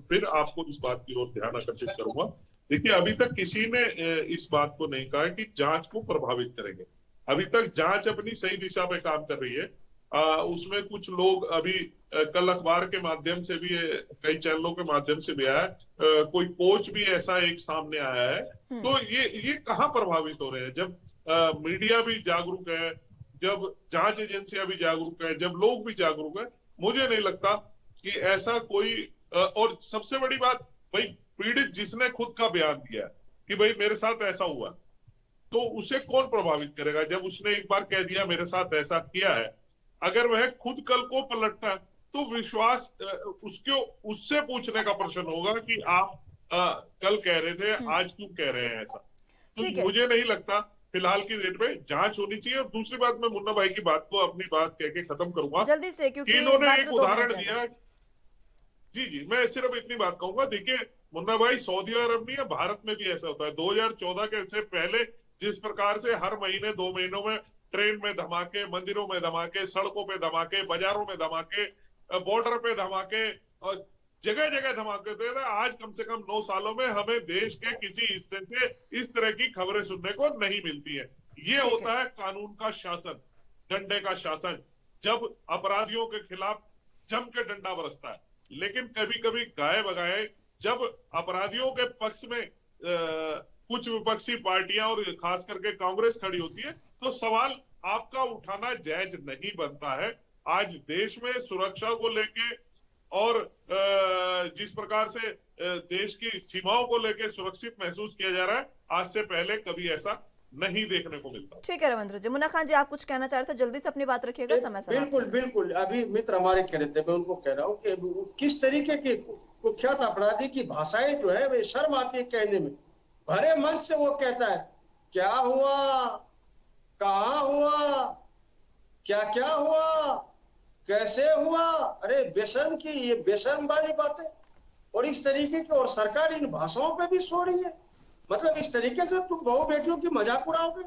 फिर आपको इस बात की ओर ध्यान आकर्षित करूंगा। देखिए, अभी तक किसी ने इस बात को नहीं कहा कि जांच को प्रभावित करेंगे। अभी तक जांच अपनी सही दिशा में काम कर रही है। उसमें कुछ लोग अभी कल अखबार के माध्यम से भी, कई चैनलों के माध्यम से भी आया, कोई कोच भी ऐसा एक सामने आया है। तो ये कहाँ प्रभावित हो रहे हैं? जब मीडिया भी जागरूक है, जब जांच एजेंसियां भी जागरूक है, जब लोग भी जागरूक है, मुझे नहीं लगता कि ऐसा कोई और सबसे बड़ी बात, भाई पीड़ित जिसने खुद का बयान दिया कि भाई मेरे साथ ऐसा हुआ, तो उसे कौन प्रभावित करेगा? जब उसने एक बार कह दिया मेरे साथ ऐसा किया है, अगर वह खुद कल को पलटता है तो विश्वास उससे पूछने का प्रश्न होगा कि आप कल कह रहे थे, आज क्यों कह रहे हैं ऐसा। तो मुझे नहीं लगता फिलहाल की डेट में जांच होनी चाहिए। और दूसरी बात, मैं मुन्ना भाई की बात को अपनी बात कह के खत्म करूंगा जल्दी से, क्योंकि इन्होंने एक उदाहरण दिया। जी, मैं सिर्फ इतनी बात कहूंगा। देखिए मुन्ना भाई, सऊदी अरब नहीं है, भारत में भी ऐसा होता है। 2014 के से पहले जिस प्रकार से हर महीने 2 महीनों में ट्रेन में धमाके, मंदिरों में धमाके, सड़कों पे धमाके, बाजारों में धमाके, बॉर्डर पे धमाके, और जगह जगह धमाके होते हैं, आज कम से कम 9 सालों में हमें देश के किसी हिस्से से इस तरह की खबरें सुनने को नहीं मिलती है। ये होता है कानून का शासन, डंडे का शासन, जब अपराधियों के खिलाफ जम के डंडा बरसता है। लेकिन कभी कभी गाए बगाए जब अपराधियों के पक्ष में कुछ विपक्षी पार्टियां और खास करके कांग्रेस खड़ी होती है, तो सवाल आपका उठाना जायज नहीं बनता है। आज देश में सुरक्षा को लेके और जिस प्रकार से देश की सीमाओं को लेके सुरक्षित महसूस किया जा रहा है, आज से पहले कभी ऐसा नहीं देखने को मिलता। ठीक है रविंद्र जी। मुन्ना खान जी, आप कुछ कहना चाह रहे थे, जल्दी से अपनी बात रखिएगा, समय से। बिल्कुल। अभी मित्र हमारे कह रहे थे, मैं उनको कह रहा हूँ कि किस तरीके की कुख्यात अपराधी की भाषाएं जो है वे शर्म आती है कहने में। भरे मंच से वो कहता है क्या हुआ, कहाँ हुआ, क्या क्या हुआ, कैसे हुआ। अरे बेशर्म की ये बेशर्म वाली बातें, और इस तरीके की, और सरकार इन भाषाओं पे भी सो रही है। मतलब इस तरीके से तुम बहु बेटियों की मजाक उड़ाओगे,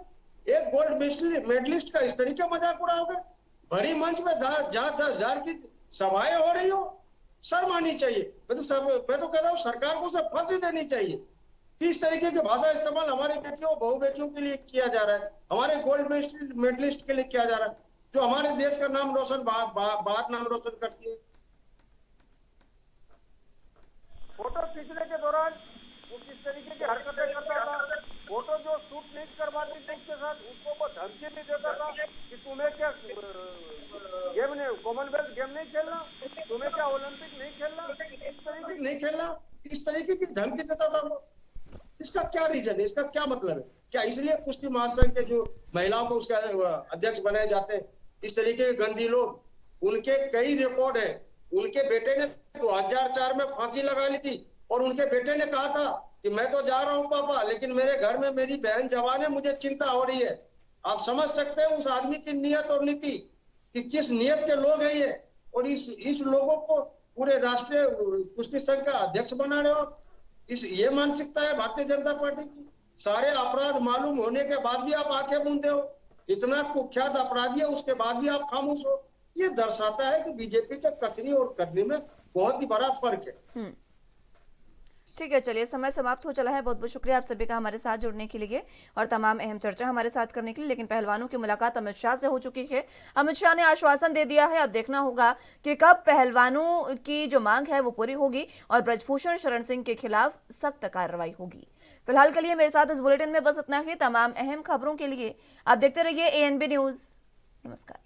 एक गोल्ड मेडलिस्ट का इस तरीके मजाक उड़ाओगे भरी मंच में, जहां 10,000 की सभाएं हो रही हो। शर्म आनी चाहिए। मैं तो कह रहा हूँ सरकार को उसे फांसी देनी चाहिए। इस तरीके की भाषा इस्तेमाल हमारी बेटियों, बहु बेटियों के लिए किया जा रहा है, हमारे गोल्ड मेडलिस्ट के लिए किया जा रहा है, जो हमारे देश का नाम रोशन बाहर नाम रोशन करती है। फोटो खींचने के दौरान वो किस तरीके की हरकतें करता था, फोटो जो शूट नहीं करवाती थी उसके साथ, उसको वो धमकी भी देता था कि तुम्हें क्या गेम नहीं, कॉमनवेल्थ गेम नहीं खेलना, तुम्हें क्या ओलंपिक नहीं खेलना, इस तरीके नहीं खेलना, इस तरीके की धमकी देता था वो। इसका क्या रीजन है, इसका क्या मतलब है? क्या इसलिए कुश्ती महासंघ के जो महिलाओं को उसके अध्यक्ष बनाए जाते हैं इस तरीके के गंदी लोग? उनके कई रिकॉर्ड है। उनके बेटे ने 2004 में फांसी लगा ली थी, और उनके बेटे ने कहा था कि मैं तो जा रहा हूं पापा, लेकिन मेरे घर में मेरी बहन जवान है, मुझे चिंता हो रही है। आप समझ सकते हैं उस आदमी की नियत और नीति कि किस नियत के लोग हैं ये। और इस लोगों को पूरे राष्ट्रीय कुश्ती संघ का अध्यक्ष बना रहे हो। ये मानसिकता है भारतीय जनता पार्टी की। सारे अपराध मालूम होने के बाद भी आप आंखें मूंदे हो। इतना कुख्यात अपराधी है, उसके बाद भी आप खामोश हो। ये दर्शाता है कि बीजेपी के कथनी और करनी में बहुत ही बड़ा फर्क है। ठीक है, चलिए समय समाप्त हो चला है। बहुत बहुत शुक्रिया आप सभी का हमारे साथ जुड़ने के लिए और तमाम अहम चर्चा हमारे साथ करने के लिए। लेकिन पहलवानों की मुलाकात अमित शाह से हो चुकी है। अमित शाह ने आश्वासन दे दिया है, अब देखना होगा कि कब पहलवानों की जो मांग है वो पूरी होगी और ब्रजभूषण शरण सिंह के खिलाफ सख्त कार्रवाई होगी। फिलहाल के लिए मेरे साथ इस बुलेटिन में बस इतना ही। तमाम अहम खबरों के लिए आप देखते रहिए ANB न्यूज। नमस्कार।